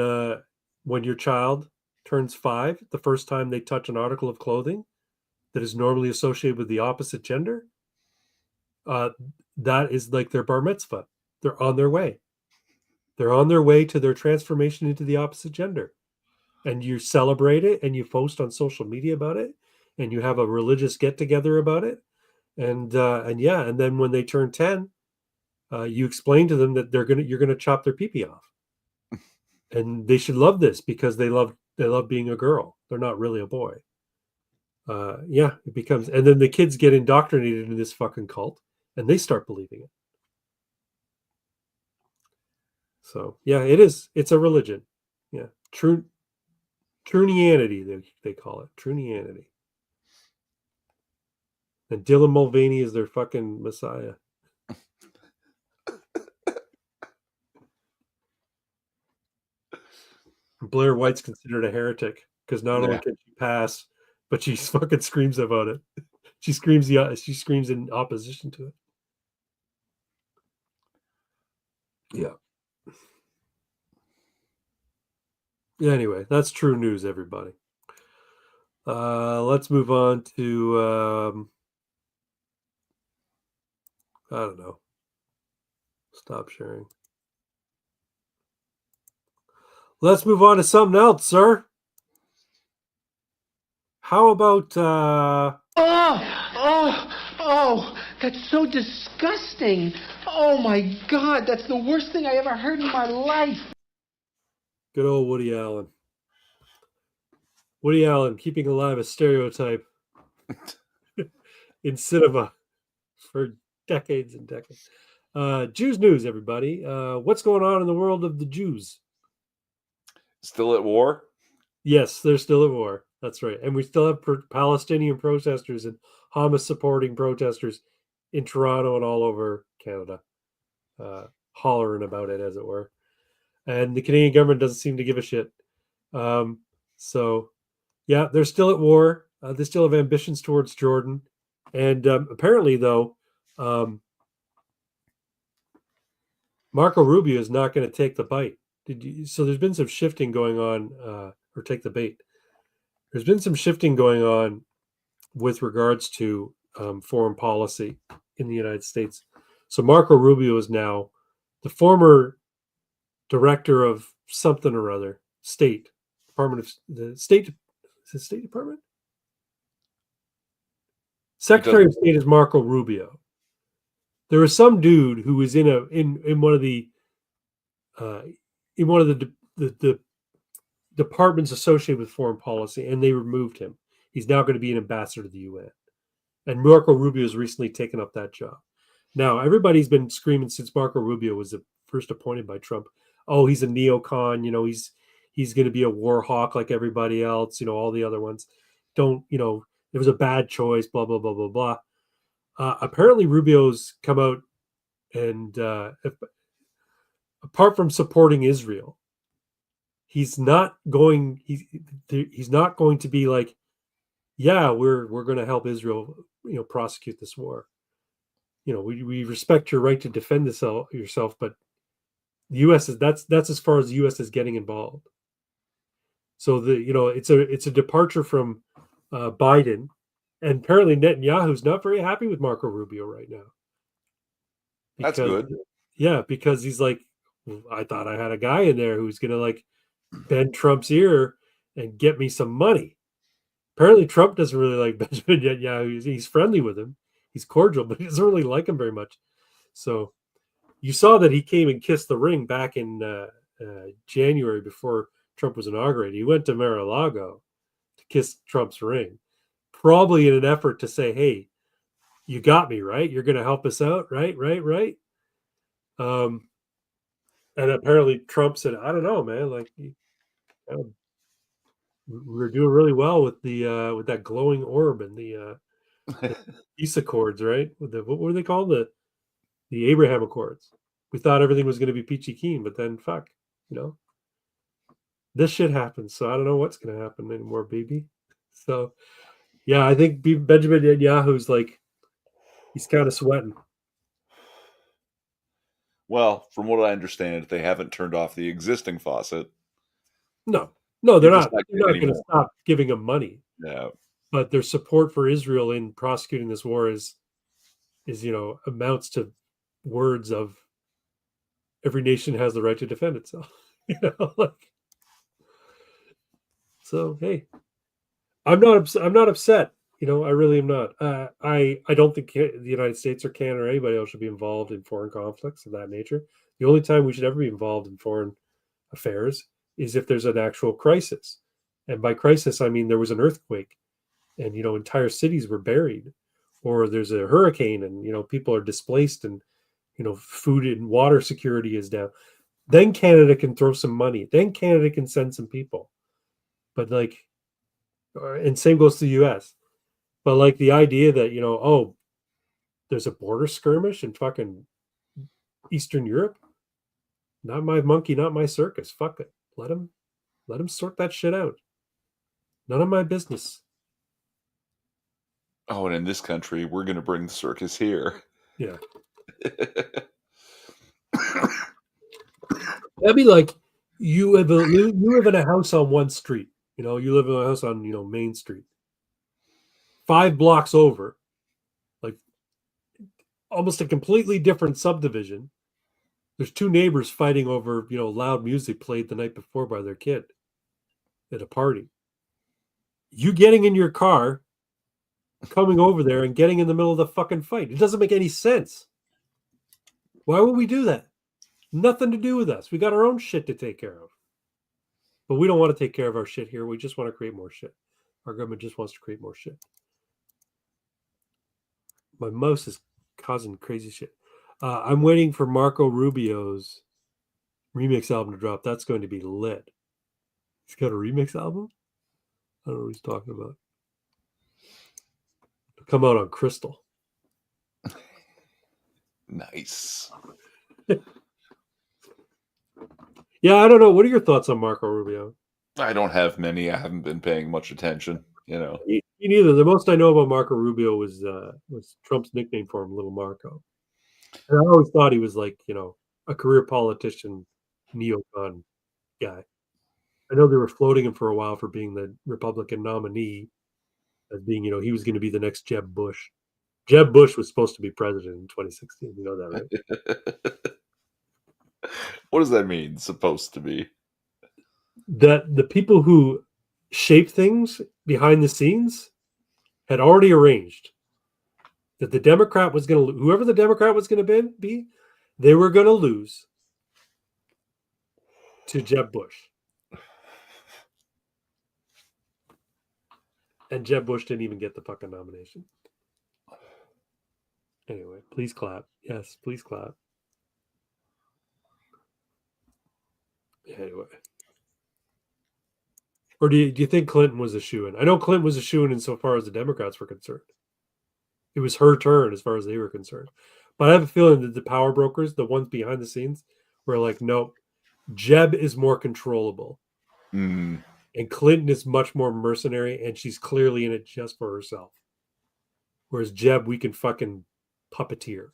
when your child turns 5, the first time they touch an article of clothing that is normally associated with the opposite gender, that is like their bar mitzvah. They're on their way. They're on their way to their transformation into the opposite gender. And you celebrate it and you post on social media about it and you have a religious get together about it. And then when they turn 10, you explain to them that you're gonna chop their pee-pee off. And they should love this because they love being a girl. They're not really a boy. It becomes, and then the kids get indoctrinated into this fucking cult and they start believing it. So yeah, it's a religion. Yeah. Trunianity, they call it. Trunianity. And Dylan Mulvaney is their fucking messiah. Blair White's considered a heretic because not only can she pass, but she fucking screams about it. She screams in opposition to it. Yeah. Anyway, that's true news, everybody. Let's move on to I don't know. Stop sharing. Let's move on to something else, sir. How about Oh, that's so disgusting. Oh my God, that's the worst thing I ever heard in my life. good old Woody Allen? Woody Allen keeping alive a stereotype in cinema for decades and decades. Jews news, everybody. What's going on in the world of the Jews? Still at war? Yes, they're still at war. That's right. And we still have Palestinian protesters and Hamas supporting protesters in Toronto and all over Canada, hollering about it, as it were. And the Canadian government doesn't seem to give a shit. So, yeah, they're still at war. They still have ambitions towards Jordan. And apparently, though, Marco Rubio is not going to take the bite. So there's been some shifting going on, or take the bait. There's been some shifting going on with regards to foreign policy in the United States. So Marco Rubio is now the former director of something or other, Department of the State. Is it State Department? Secretary of State is Marco Rubio. There was some dude who was in one of the the departments associated with foreign policy, and they removed him. He's now going to be an ambassador to the UN. And Marco Rubio has recently taken up that job. Now, everybody's been screaming since Marco Rubio was first appointed by Trump. Oh, he's a neocon. He's going to be a war hawk like everybody else. All the other ones don't. It was a bad choice. Blah blah blah blah blah. Apparently, Rubio's come out and apart from supporting Israel, he's not going. He's not going to be like, yeah, we're going to help Israel, prosecute this war. We respect your right to defend yourself, but the U.S. that's as far as the U.S. is getting involved. So it's a departure from Biden, and apparently Netanyahu's not very happy with Marco Rubio right now. That's good. Yeah, because he's like, I thought I had a guy in there who's gonna like bend Trump's ear and get me some money. Apparently, Trump doesn't really like Benjamin Netanyahu. He's friendly with him. He's cordial, but he doesn't really like him very much. So you saw that he came and kissed the ring back in January before Trump was inaugurated. He went to Mar-a-Lago to kiss Trump's ring, probably in an effort to say, hey, you got me, right? You're going to help us out, right? And apparently Trump said, I don't know, man. Like, we're doing really well with with that glowing orb and the peace accords, right? What were they called? The Abraham Accords. We thought everything was going to be peachy keen, but then fuck, this shit happens. So I don't know what's going to happen anymore, baby. So yeah, I think Benjamin Netanyahu's like, he's kind of sweating. Well, from what I understand, they haven't turned off the existing faucet. No, they're not. They're not going to stop giving him money. Yeah. But their support for Israel in prosecuting this war is amounts to words of every nation has the right to defend itself. So hey, I'm not upset. I really am not. I don't think the United States or Canada or anybody else should be involved in foreign conflicts of that nature. The only time we should ever be involved in foreign affairs is if there's an actual crisis. And by crisis, I mean there was an earthquake and, entire cities were buried, or there's a hurricane and, people are displaced and, food and water security is down. Then Canada can throw some money. Then Canada can send some people. But and same goes to the U.S. But like the idea that, there's a border skirmish in fucking Eastern Europe. Not my monkey, not my circus. Fuck it. Let them sort that shit out. None of my business. Oh, and in this country, we're going to bring the circus here. Yeah. That'd be like, you live in a house on one street. You live in a house on Main Street. 5 blocks over, like almost a completely different subdivision. There's 2 neighbors fighting over loud music played the night before by their kid at a party. You getting in your car, coming over there and getting in the middle of the fucking fight. It doesn't make any sense. Why would we do that? Nothing to do with us. We got our own shit to take care of. But we don't want to take care of our shit here. We just want to create more shit. Our government just wants to create more shit. My mouse is causing crazy shit. I'm waiting for Marco Rubio's remix album to drop. That's going to be lit. He's got a remix album? I don't know what he's talking about. It'll come out on Crystal. Nice. Yeah, I don't know. What are your thoughts on Marco Rubio? I don't have many. I haven't been paying much attention. Me neither. The most I know about Marco Rubio was Trump's nickname for him, Little Marco. And I always thought he was like, a career politician, neocon guy. I know they were floating him for a while for being the Republican nominee, as being, he was going to be the next Jeb Bush. Jeb Bush was supposed to be president in 2016. You know that, right? What does that mean, supposed to be? That the people who shape things behind the scenes had already arranged that the Democrat was going to, whoever the Democrat was going to be, they were going to lose to Jeb Bush. And Jeb Bush didn't even get the fucking nomination. Anyway, please clap. Yes, please clap. Anyway. Or do you think Clinton was a shoo-in? I know Clinton was a shoo-in insofar as the Democrats were concerned. It was her turn as far as they were concerned. But I have a feeling that the power brokers, the ones behind the scenes, were like, nope, Jeb is more controllable. Mm. And Clinton is much more mercenary, and she's clearly in it just for herself. Whereas Jeb, we can fucking puppeteer.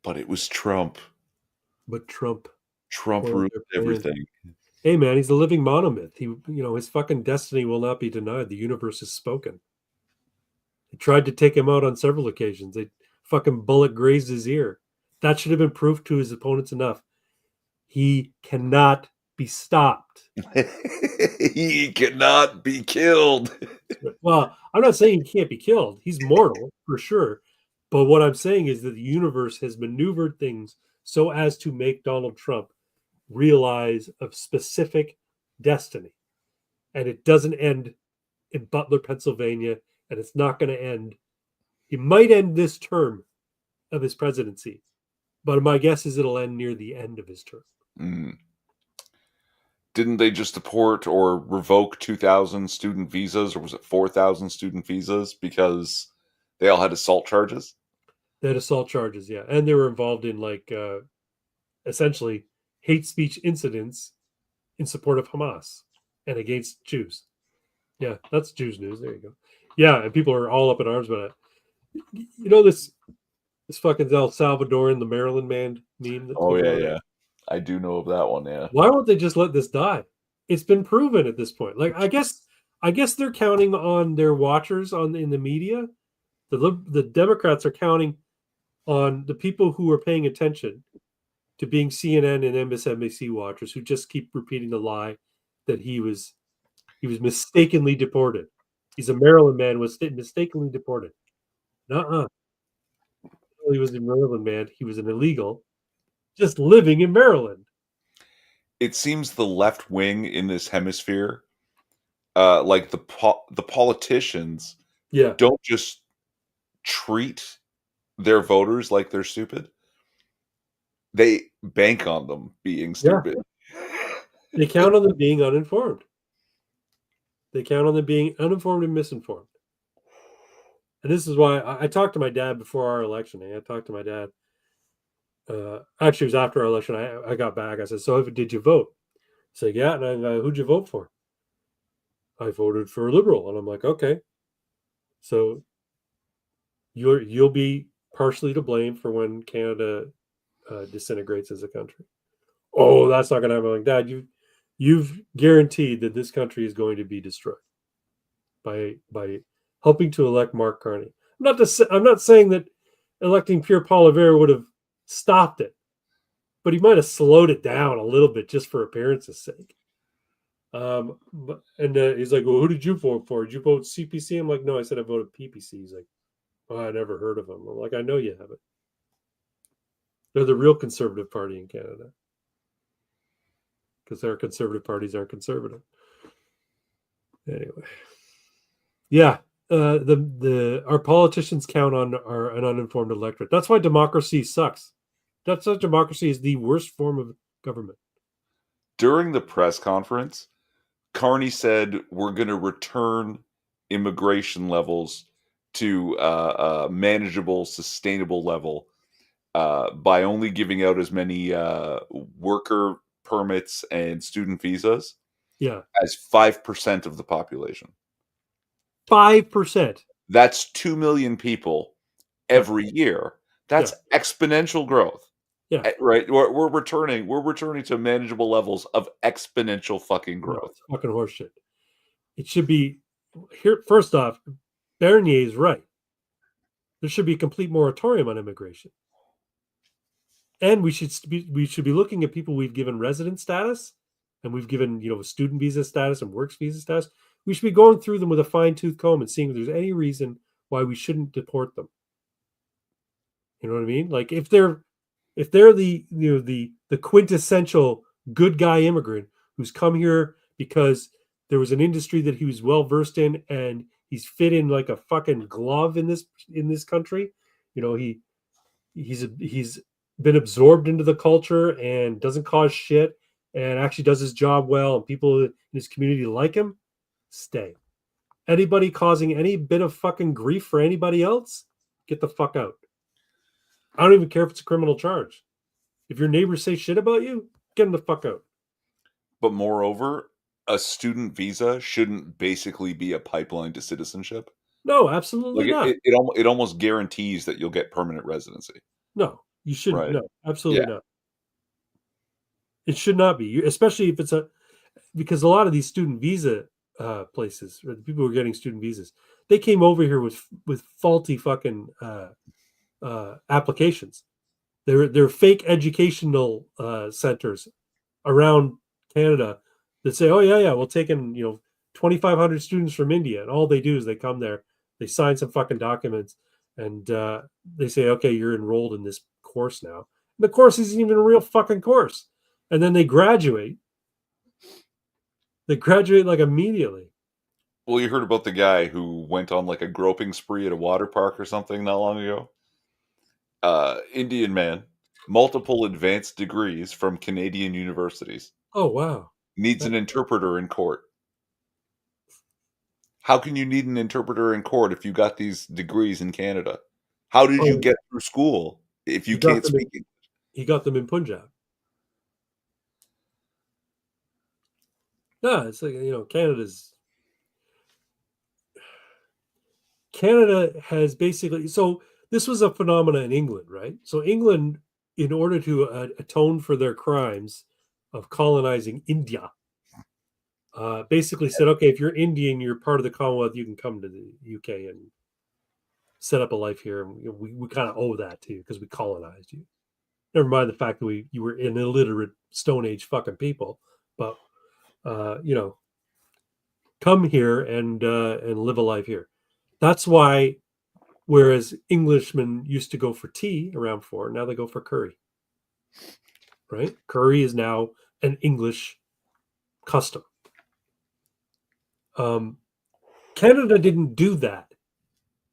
But it was Trump. But Trump ruined everything. Hey man, he's a living monomyth. His fucking destiny will not be denied. The universe has spoken. They tried to take him out on several occasions. They fucking bullet grazed his ear. That should have been proof to his opponents enough. He cannot be stopped. He cannot be killed. Well, I'm not saying he can't be killed. He's mortal for sure. But what I'm saying is that the universe has maneuvered things so as to make Donald Trump realize a specific destiny. And it doesn't end in Butler, Pennsylvania, and it's not going to end. He might end this term of his presidency, but my guess is it'll end near the end of his term. Mm. Didn't they just deport or revoke 2,000 student visas, or was it 4,000 student visas because they all had assault charges? They had assault charges, yeah. And they were involved in essentially hate speech incidents in support of Hamas and against Jews. Yeah, that's Jews news. There you go. Yeah, and people are all up in arms about it. This fucking El Salvadoran, the Maryland man meme. Oh, yeah. I do know of that one, yeah. Why won't they just let this die? It's been proven at this point. Like, I guess they're counting on their watchers in the media. The Democrats are counting on the people who are paying attention to being CNN and MSNBC watchers who just keep repeating the lie that he was mistakenly deported. He's a Maryland man, was mistakenly deported. Nuh-uh. He was a Maryland man. He was an illegal, just living in Maryland. It seems the left wing in this hemisphere, like the politicians, don't just treat their voters like they're stupid. They bank on them being stupid. Yeah. They count on them being uninformed. They count on them being uninformed and misinformed. And this is why I talked to my dad before our election. I talked to my dad. Actually, it was after our election. I got back. I said, "So, did you vote?" He said, "Yeah." And I go, "Who'd you vote for?" "I voted for a liberal." And I'm like, "Okay. So you'll be partially to blame for when Canada disintegrates as a country. Oh, that's not going to happen. Like, Dad, you've guaranteed that this country is going to be destroyed by helping to elect Mark Carney. I'm not saying that electing Pierre Poilievre would have stopped it, but he might have slowed it down a little bit just for appearance's sake. He's like, well, who did you vote for? Did you vote CPC? I'm like, no, I said I voted PPC. He's like, oh, I never heard of them. I'm like, I know you haven't. They're the real conservative party in Canada. Because our conservative parties aren't conservative. Anyway. Yeah. Our politicians count on an uninformed electorate. That's why democracy sucks. That's why democracy is the worst form of government. During the press conference, Carney said we're going to return immigration levels to a manageable, sustainable level by only giving out as many worker permits and student visas as 5% of the population. 5%. That's 2 million people every year. That's exponential growth. Yeah. Right. We're returning to manageable levels of exponential fucking growth. No, it's fucking horseshit. It should be here. First off, Bernier is right. There should be a complete moratorium on immigration. And we should be looking at people we've given resident status and we've given, student visa status and works visa status. We should be going through them with a fine-tooth comb and seeing if there's any reason why we shouldn't deport them. You know what I mean? Like if they're the quintessential good guy immigrant who's come here because there was an industry that he was well versed in and he's fit in like a fucking glove in this country. He's been absorbed into the culture and doesn't cause shit and actually does his job well and people in his community like him. Stay. Anybody causing any bit of fucking grief for anybody else, get the fuck out. I don't even care if it's a criminal charge. If your neighbors say shit about you, get them the fuck out. But moreover, a student visa shouldn't basically be a pipeline to citizenship. No, absolutely not. It almost guarantees that you'll get permanent residency. No, you shouldn't. Right. No, absolutely not. It should not be, especially if it's because a lot of these student visa places, or the people who are getting student visas, they came over here with faulty fucking applications. They're fake educational centers around Canada that say, oh yeah, we'll take in 2,500 students from India, and all they do is they come there, they sign some fucking documents, and they say, okay, you're enrolled in this course now. And the course isn't even a real fucking course, and then they graduate. They graduate like immediately. Well, you heard about the guy who went on like a groping spree at a water park or something not long ago? Indian man, multiple advanced degrees from Canadian universities. Oh, wow. Needs an interpreter in court. How can you need an interpreter in court if you got these degrees in Canada? How did you get through school if you can't speak English? He got them in Punjab. Yeah, it's like, Canada has basically, so this was a phenomenon in England, right? So England, in order to atone for their crimes of colonizing India, basically said, okay, if you're Indian, you're part of the Commonwealth, you can come to the UK and set up a life here. And we kind of owe that to you because we colonized you. Never mind the fact that you were an illiterate Stone Age fucking people, but come here and live a life here. That's why, whereas Englishmen used to go for tea around 4, now they go for curry. Right? Curry is now an English custom. Canada didn't do that.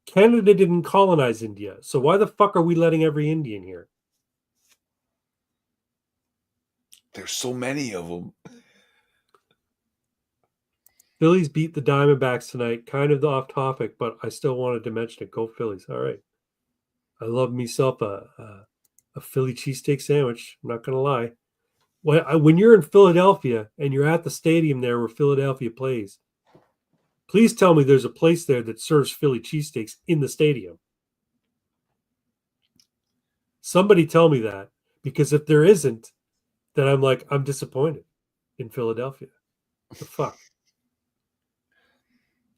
Canada didn't colonize India. So why the fuck are we letting every Indian here? There's so many of them. Phillies beat the Diamondbacks tonight. Kind of off topic, but I still wanted to mention it. Go Phillies. All right. I love myself a Philly cheesesteak sandwich. I'm not going to lie. When you're in Philadelphia and you're at the stadium there where Philadelphia plays, please tell me there's a place there that serves Philly cheesesteaks in the stadium. Somebody tell me that, because if there isn't, then I'm disappointed in Philadelphia. What the fuck?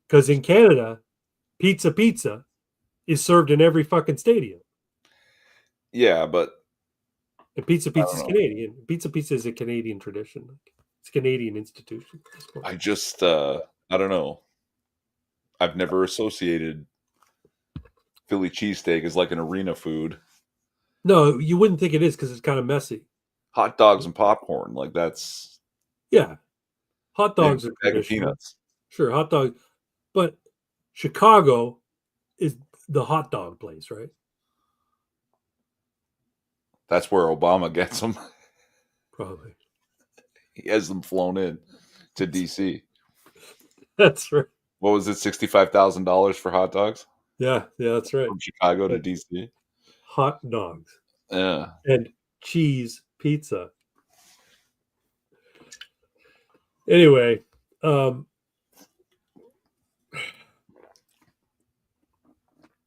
Because in Canada, pizza is served in every fucking stadium. Yeah, but And pizza I don't is know. Canadian. Pizza is a Canadian tradition. It's a Canadian institution at this point. I just I don't know. I've never associated Philly cheesesteak as like an arena food. No, you wouldn't think it is because it's kind of messy. Hot dogs and popcorn, like that's Yeah, hot maybe dogs are a bag of traditional. peanuts. Sure, hot dog. But Chicago is the hot dog place, right? That's where Obama gets them. Probably. He has them flown in to DC. That's right. What was it, $65,000 for hot dogs Yeah, that's right. from Chicago to Yeah. DC? Hot dogs Yeah. and cheese pizza. Anyway,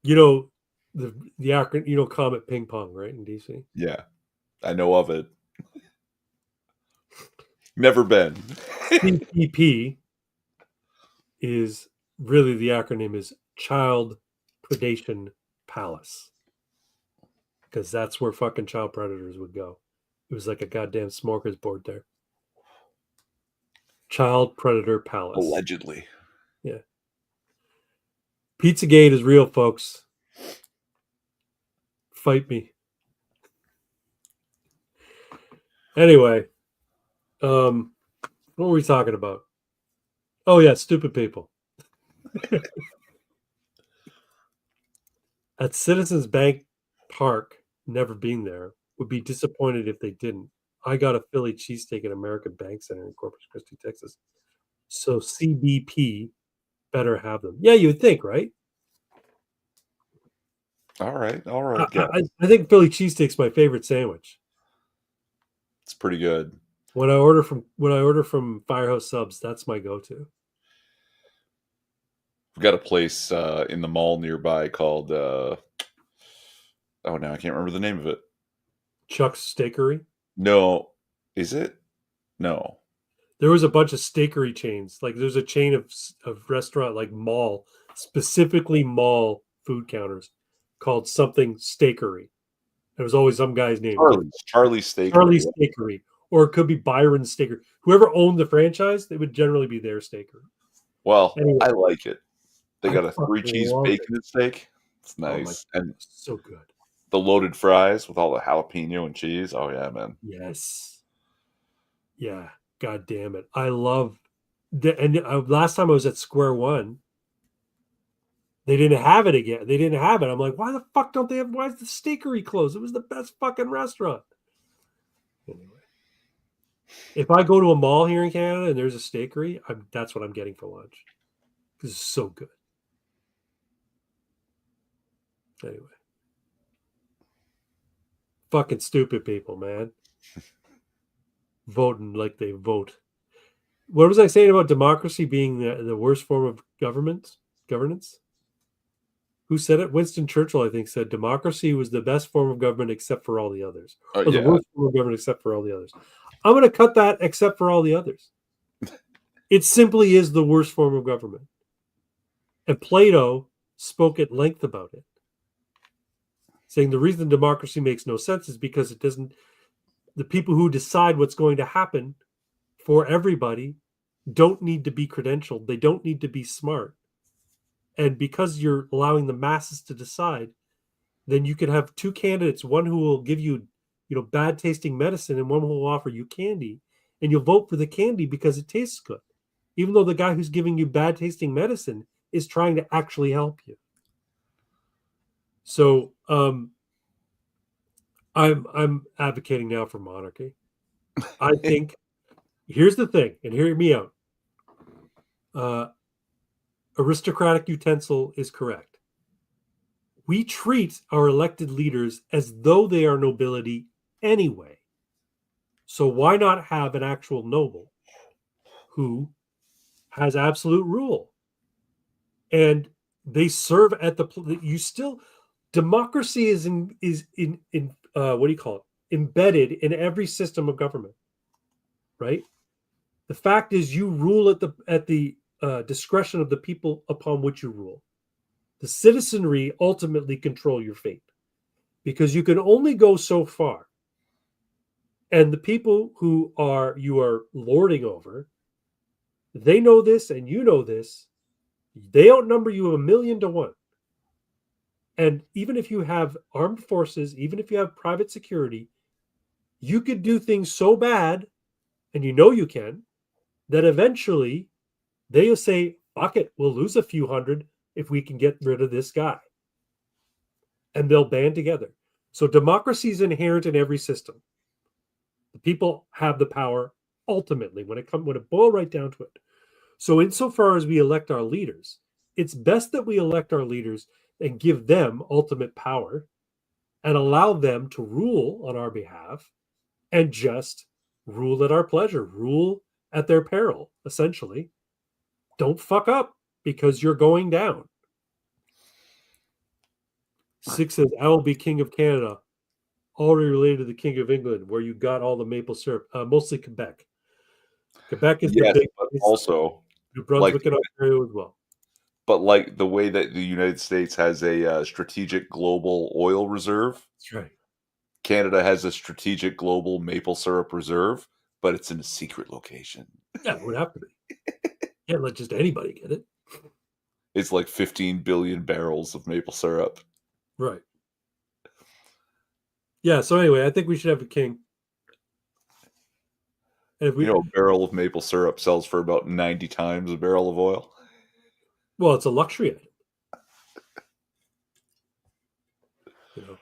you know the acronym, Comet Ping Pong, right, in DC? Yeah. I know of it. Never been. CPP is really, the acronym is Child Predation Palace, because that's where fucking child predators would go. It was like a goddamn smorgasbord there. Child Predator Palace. Allegedly. Yeah. Pizzagate is real, folks. Fight me. Anyway, what were we talking about? Oh yeah, stupid people. At Citizens Bank Park, never been there, would be disappointed if they didn't. I got a Philly cheesesteak at American Bank Center in Corpus Christi, Texas. So CBP better have them. Yeah, you would think, right? All right. All right. Yeah. I think Philly cheesesteak's my favorite sandwich. It's pretty good. When I order from Firehouse Subs, that's my go-to. We've got a place in the mall nearby called oh, now I can't remember the name of it. Chuck's Steakery. No. Is it? No. There was a bunch of steakery chains. Like there's a chain of restaurant, like mall, specifically mall food counters, called something Steakery. There was always some guy's name. Charlie's Steak. Charlie's Steakery. Or it could be Byron's Steakery. Whoever owned the franchise, it would generally be their steakery. Well, Anyway, I like it. They got I a 3-cheese love bacon it. steak. It's Oh my nice. God, And so good. the loaded fries with all the jalapeno and cheese. Oh yeah, man. Yes. Yeah. God damn it. I love last time I was at Square One, they didn't have it again. They didn't have it. I'm like, why the fuck don't they have? Why is the steakery closed? It was the best fucking restaurant. Anyway, if I go to a mall here in Canada and there's a steakery, that's what I'm getting for lunch. This is so good. Anyway, fucking stupid people, man. Voting like they vote. What was I saying about democracy being the worst form of governance? Who said it? Winston Churchill, I think, said democracy was the best form of government except for all the others. Or the Yeah. worst form of government except for all the others. I'm going to cut that except for all the others. It simply is the worst form of government. And Plato spoke at length about it, saying the reason democracy makes no sense is because it doesn't. The people who decide what's going to happen for everybody don't need to be credentialed. They don't need to be smart. And because you're allowing the masses to decide, then you can have two candidates, one who will give you, bad tasting medicine and one who will offer you candy. And you'll vote for the candy because it tastes good, even though the guy who's giving you bad tasting medicine is trying to actually help you. So I'm advocating now for monarchy. I think here's the thing, and hear me out. Aristocratic utensil is correct. We treat our elected leaders as though they are nobility anyway. So why not have an actual noble who has absolute rule? And they serve at democracy is what do you call it? Embedded in every system of government, right? The fact is, you rule at the discretion of the people upon which you rule. The citizenry ultimately control your fate because you can only go so far. And the people who you are lording over, they know this and you know this. They outnumber you 1,000,000 to 1. And even if you have armed forces, even if you have private security, you could do things so bad, and you know you can, that eventually they'll say, fuck it, we'll lose a few hundred if we can get rid of this guy. And they'll band together. So democracy is inherent in every system. The people have the power ultimately when it boils right down to it. So insofar as we elect our leaders, it's best that we elect our leaders and give them ultimate power and allow them to rule on our behalf and just rule at our pleasure, rule at their peril, essentially. Don't fuck up because you're going down. 6 says, I will be king of Canada, already related to the king of England, where you got all the maple syrup, mostly Quebec. Quebec is the Yes, big but place, also New like Brunswick and Ontario as well. but like the way that the United States has a strategic global oil reserve, That's right. Canada has a strategic global maple syrup reserve, but it's in a secret location. Yeah, it would have to be. Can't let just anybody get it. It's like 15 billion barrels of maple syrup. Right. Yeah, so anyway, I think we should have a king. And if You we, know, a barrel of maple syrup sells for about 90 times a barrel of oil. well, it's a luxury item. You know,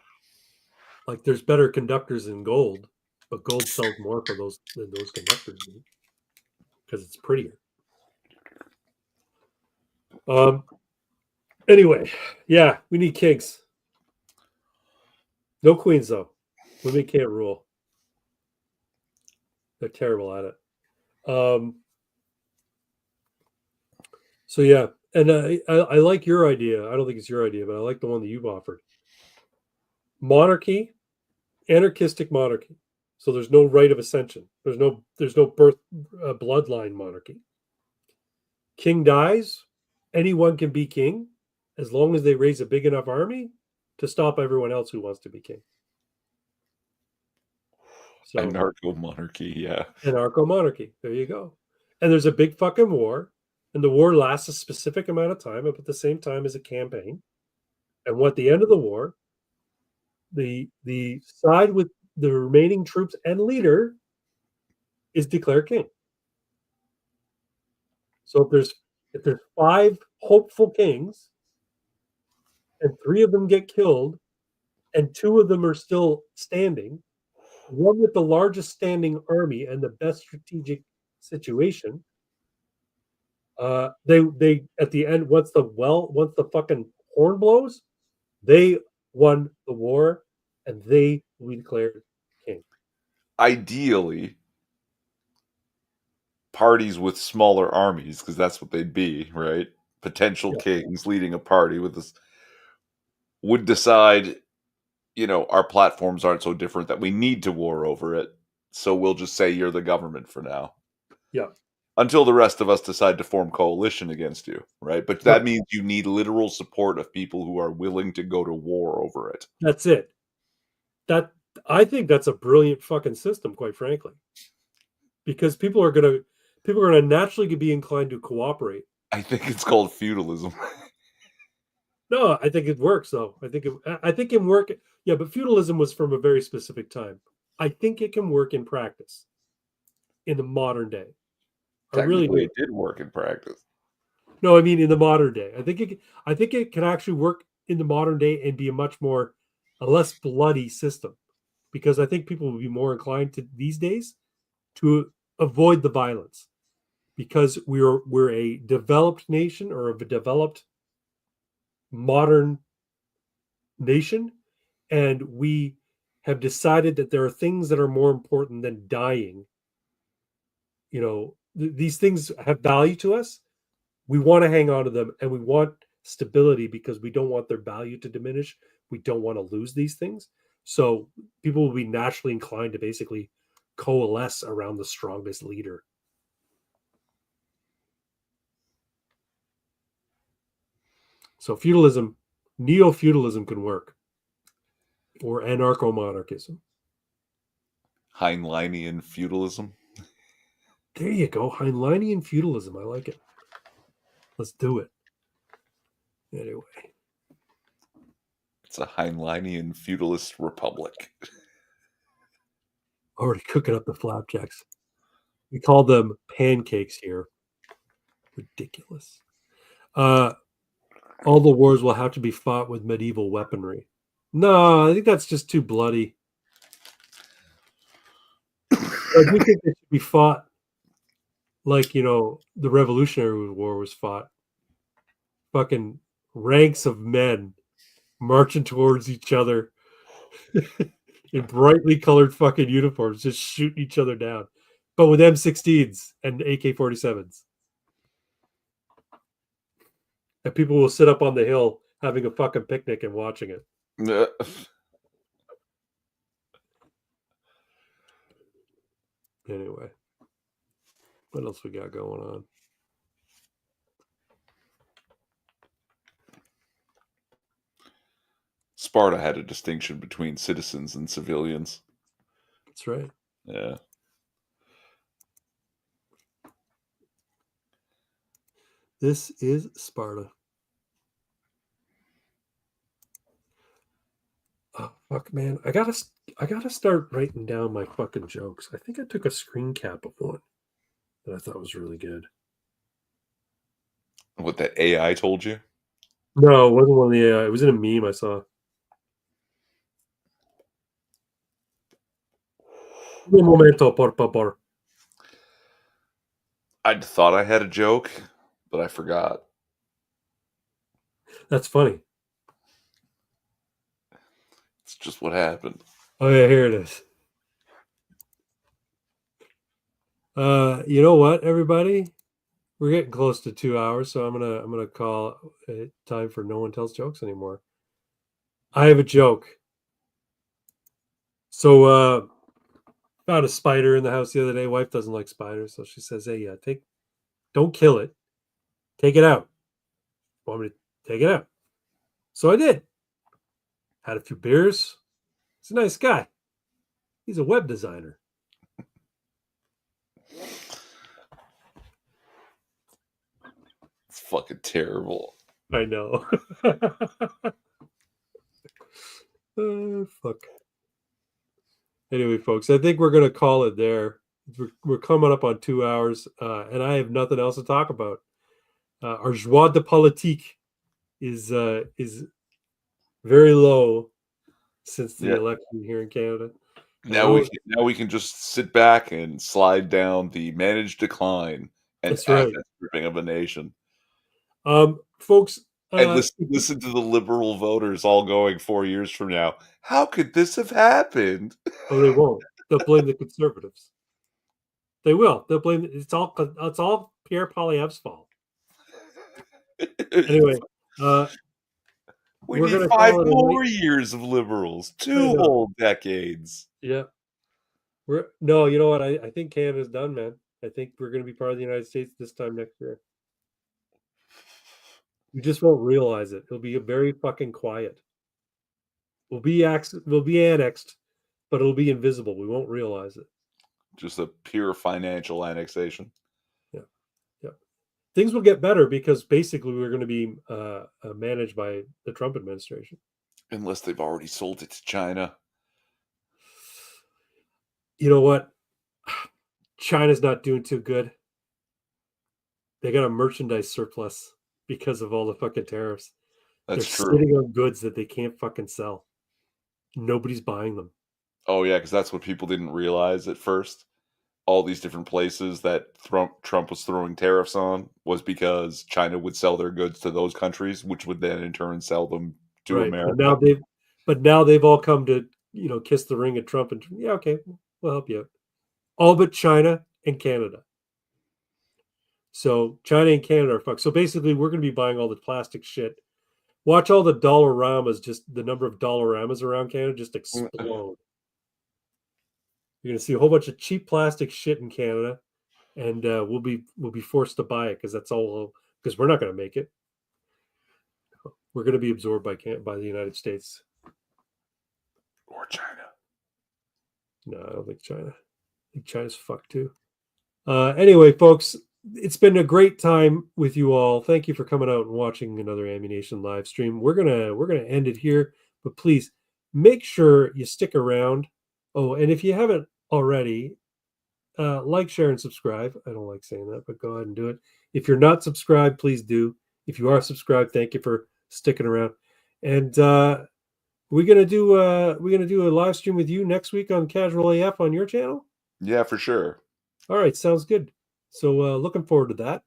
like there's better conductors than gold, but gold sells more for those than those conductors do because it's prettier. Um. Anyway, yeah, we need kings. No queens though. Women can't rule. They're terrible at it. So yeah, and I like your idea. I don't think it's your idea, but I like the one that you've offered. Monarchy, anarchistic monarchy. So there's no right of ascension. There's no birth bloodline monarchy. King dies, anyone can be king as long as they raise a big enough army to stop everyone else who wants to be king. So Anarcho monarchy, yeah. anarcho monarchy. There you go. And there's a big fucking war, and the war lasts a specific amount of time, but at the same time as a campaign. And what the end of the war, the side with the remaining troops and leader is declared king. So if there's 5 hopeful kings and 3 of them get killed and 2 of them are still standing, one with the largest standing army and the best strategic situation, they at the end once the fucking horn blows, they won the war and they will be declared king. Ideally, parties with smaller armies, because that's what they'd be, right? Potential Yeah. kings leading a party with this would decide, our platforms aren't so different that we need to war over it. So we'll just say you're the government for now. Yeah. Until the rest of us decide to form coalition against you, right? But that means you need literal support of people who are willing to go to war over it. That's it. I think that's a brilliant fucking system, quite frankly. Because people are gonna naturally be inclined to cooperate. I think it's called feudalism. No, I think it works though. I think it can work. Yeah, but feudalism was from a very specific time. I think it can work in practice in the modern day. I really Technically, do. it did work in practice. No, I mean in the modern day. I think it can actually work in the modern day and be a less bloody system. Because I think people will be more inclined to these days to avoid the violence. Because we're a developed nation or a developed modern nation, and we have decided that there are things that are more important than dying. These things have value to us. We want to hang on to them, and we want stability because we don't want their value to diminish. We don't want to lose these things. So people will be naturally inclined to basically coalesce around the strongest leader. So feudalism, neo-feudalism can work, or anarcho-monarchism. Heinleinian feudalism. There you go. Heinleinian feudalism. I like it. Let's do it. Anyway. It's a Heinleinian feudalist republic. Already cooking up the flapjacks. We call them pancakes here. Ridiculous. All the wars will have to be fought with medieval weaponry. No, I think that's just too bloody. I do think it should be fought like, the Revolutionary War was fought. Fucking ranks of men marching towards each other in brightly colored fucking uniforms, just shooting each other down, but with M16s and AK-47s. And people will sit up on the hill having a fucking picnic and watching it. Anyway, what else we got going on? Sparta had a distinction between citizens and civilians. That's right. Yeah. This is Sparta. Oh fuck, man! I gotta start writing down my fucking jokes. I think I took a screen cap of one that I thought was really good. What that AI told you? No, it wasn't one of the AI. It was in a meme I saw. Un momento, por favor. I thought I had a joke, but I forgot. That's funny. It's just what happened. Oh yeah, here it is. You know what, everybody? We're getting close to 2 hours, so I'm gonna call it time for No One Tells Jokes anymore. I have a joke. So found a spider in the house the other day. Wife doesn't like spiders, so she says, "Hey, don't kill it. Take it out." Want me to take it out? So I did. Had a few beers. He's a nice guy. He's a web designer. It's fucking terrible. I know. Fuck. Anyway, folks, I think we're going to call it there. We're coming up on 2 hours, and I have nothing else to talk about. Our joie de politique is very low since the election here in Canada. Now we can just sit back and slide down the managed decline and That's right. stripping of a nation. Folks, And listen to the liberal voters all going 4 years from now. How could this have happened? Oh, they won't. They'll blame the conservatives. They will. They'll blame it's all Pierre Poilievre's fault. Anyway, we we're need 5 more years of liberals. 2 whole decades. Yeah. You know what? I think Canada's done, man. I think we're going to be part of the United States this time next year. You just won't realize it. It'll be very fucking quiet. We'll be annexed, but it'll be invisible. We won't realize it. Just a pure financial annexation. Yeah. Things will get better because basically we're going to be managed by the Trump administration. Unless they've already sold it to China. You know what? China's not doing too good. They got a merchandise surplus because of all the fucking tariffs. That's They're true. sitting on goods that they can't fucking sell. Nobody's buying them. Oh, yeah, because that's what people didn't realize at first. All these different places that Trump was throwing tariffs on was because China would sell their goods to those countries, which would then in turn sell them to America. But now they've all come to, kiss the ring at Trump and, yeah, okay, we'll help you out. All but China and Canada. So China and Canada are fucked. So basically we're going to be buying all the plastic shit. Watch all the Dollaramas, just the number of Dollaramas around Canada just explode. You're gonna see a whole bunch of cheap plastic shit in Canada, and we'll be forced to buy it because that's all because we're not gonna make it. We're gonna be absorbed by the United States Or China. No, I don't think China. I think China's fucked too. Anyway, folks, it's been a great time with you all. Thank you for coming out and watching another Ammunation live stream. We're gonna end it here, but please make sure you stick around. Oh, and if you haven't already, like, share, and subscribe. I don't like saying that, but go ahead and do it. If you're not subscribed, please do. If you are subscribed, thank you for sticking around. And we're gonna do a live stream with you next week on Casual AF on your channel. Yeah, for sure. All right, sounds good. So looking forward to that.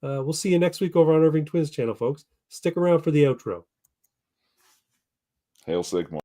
We'll see you next week over on Irving Twins channel, folks. Stick around for the outro. Hail Sigma.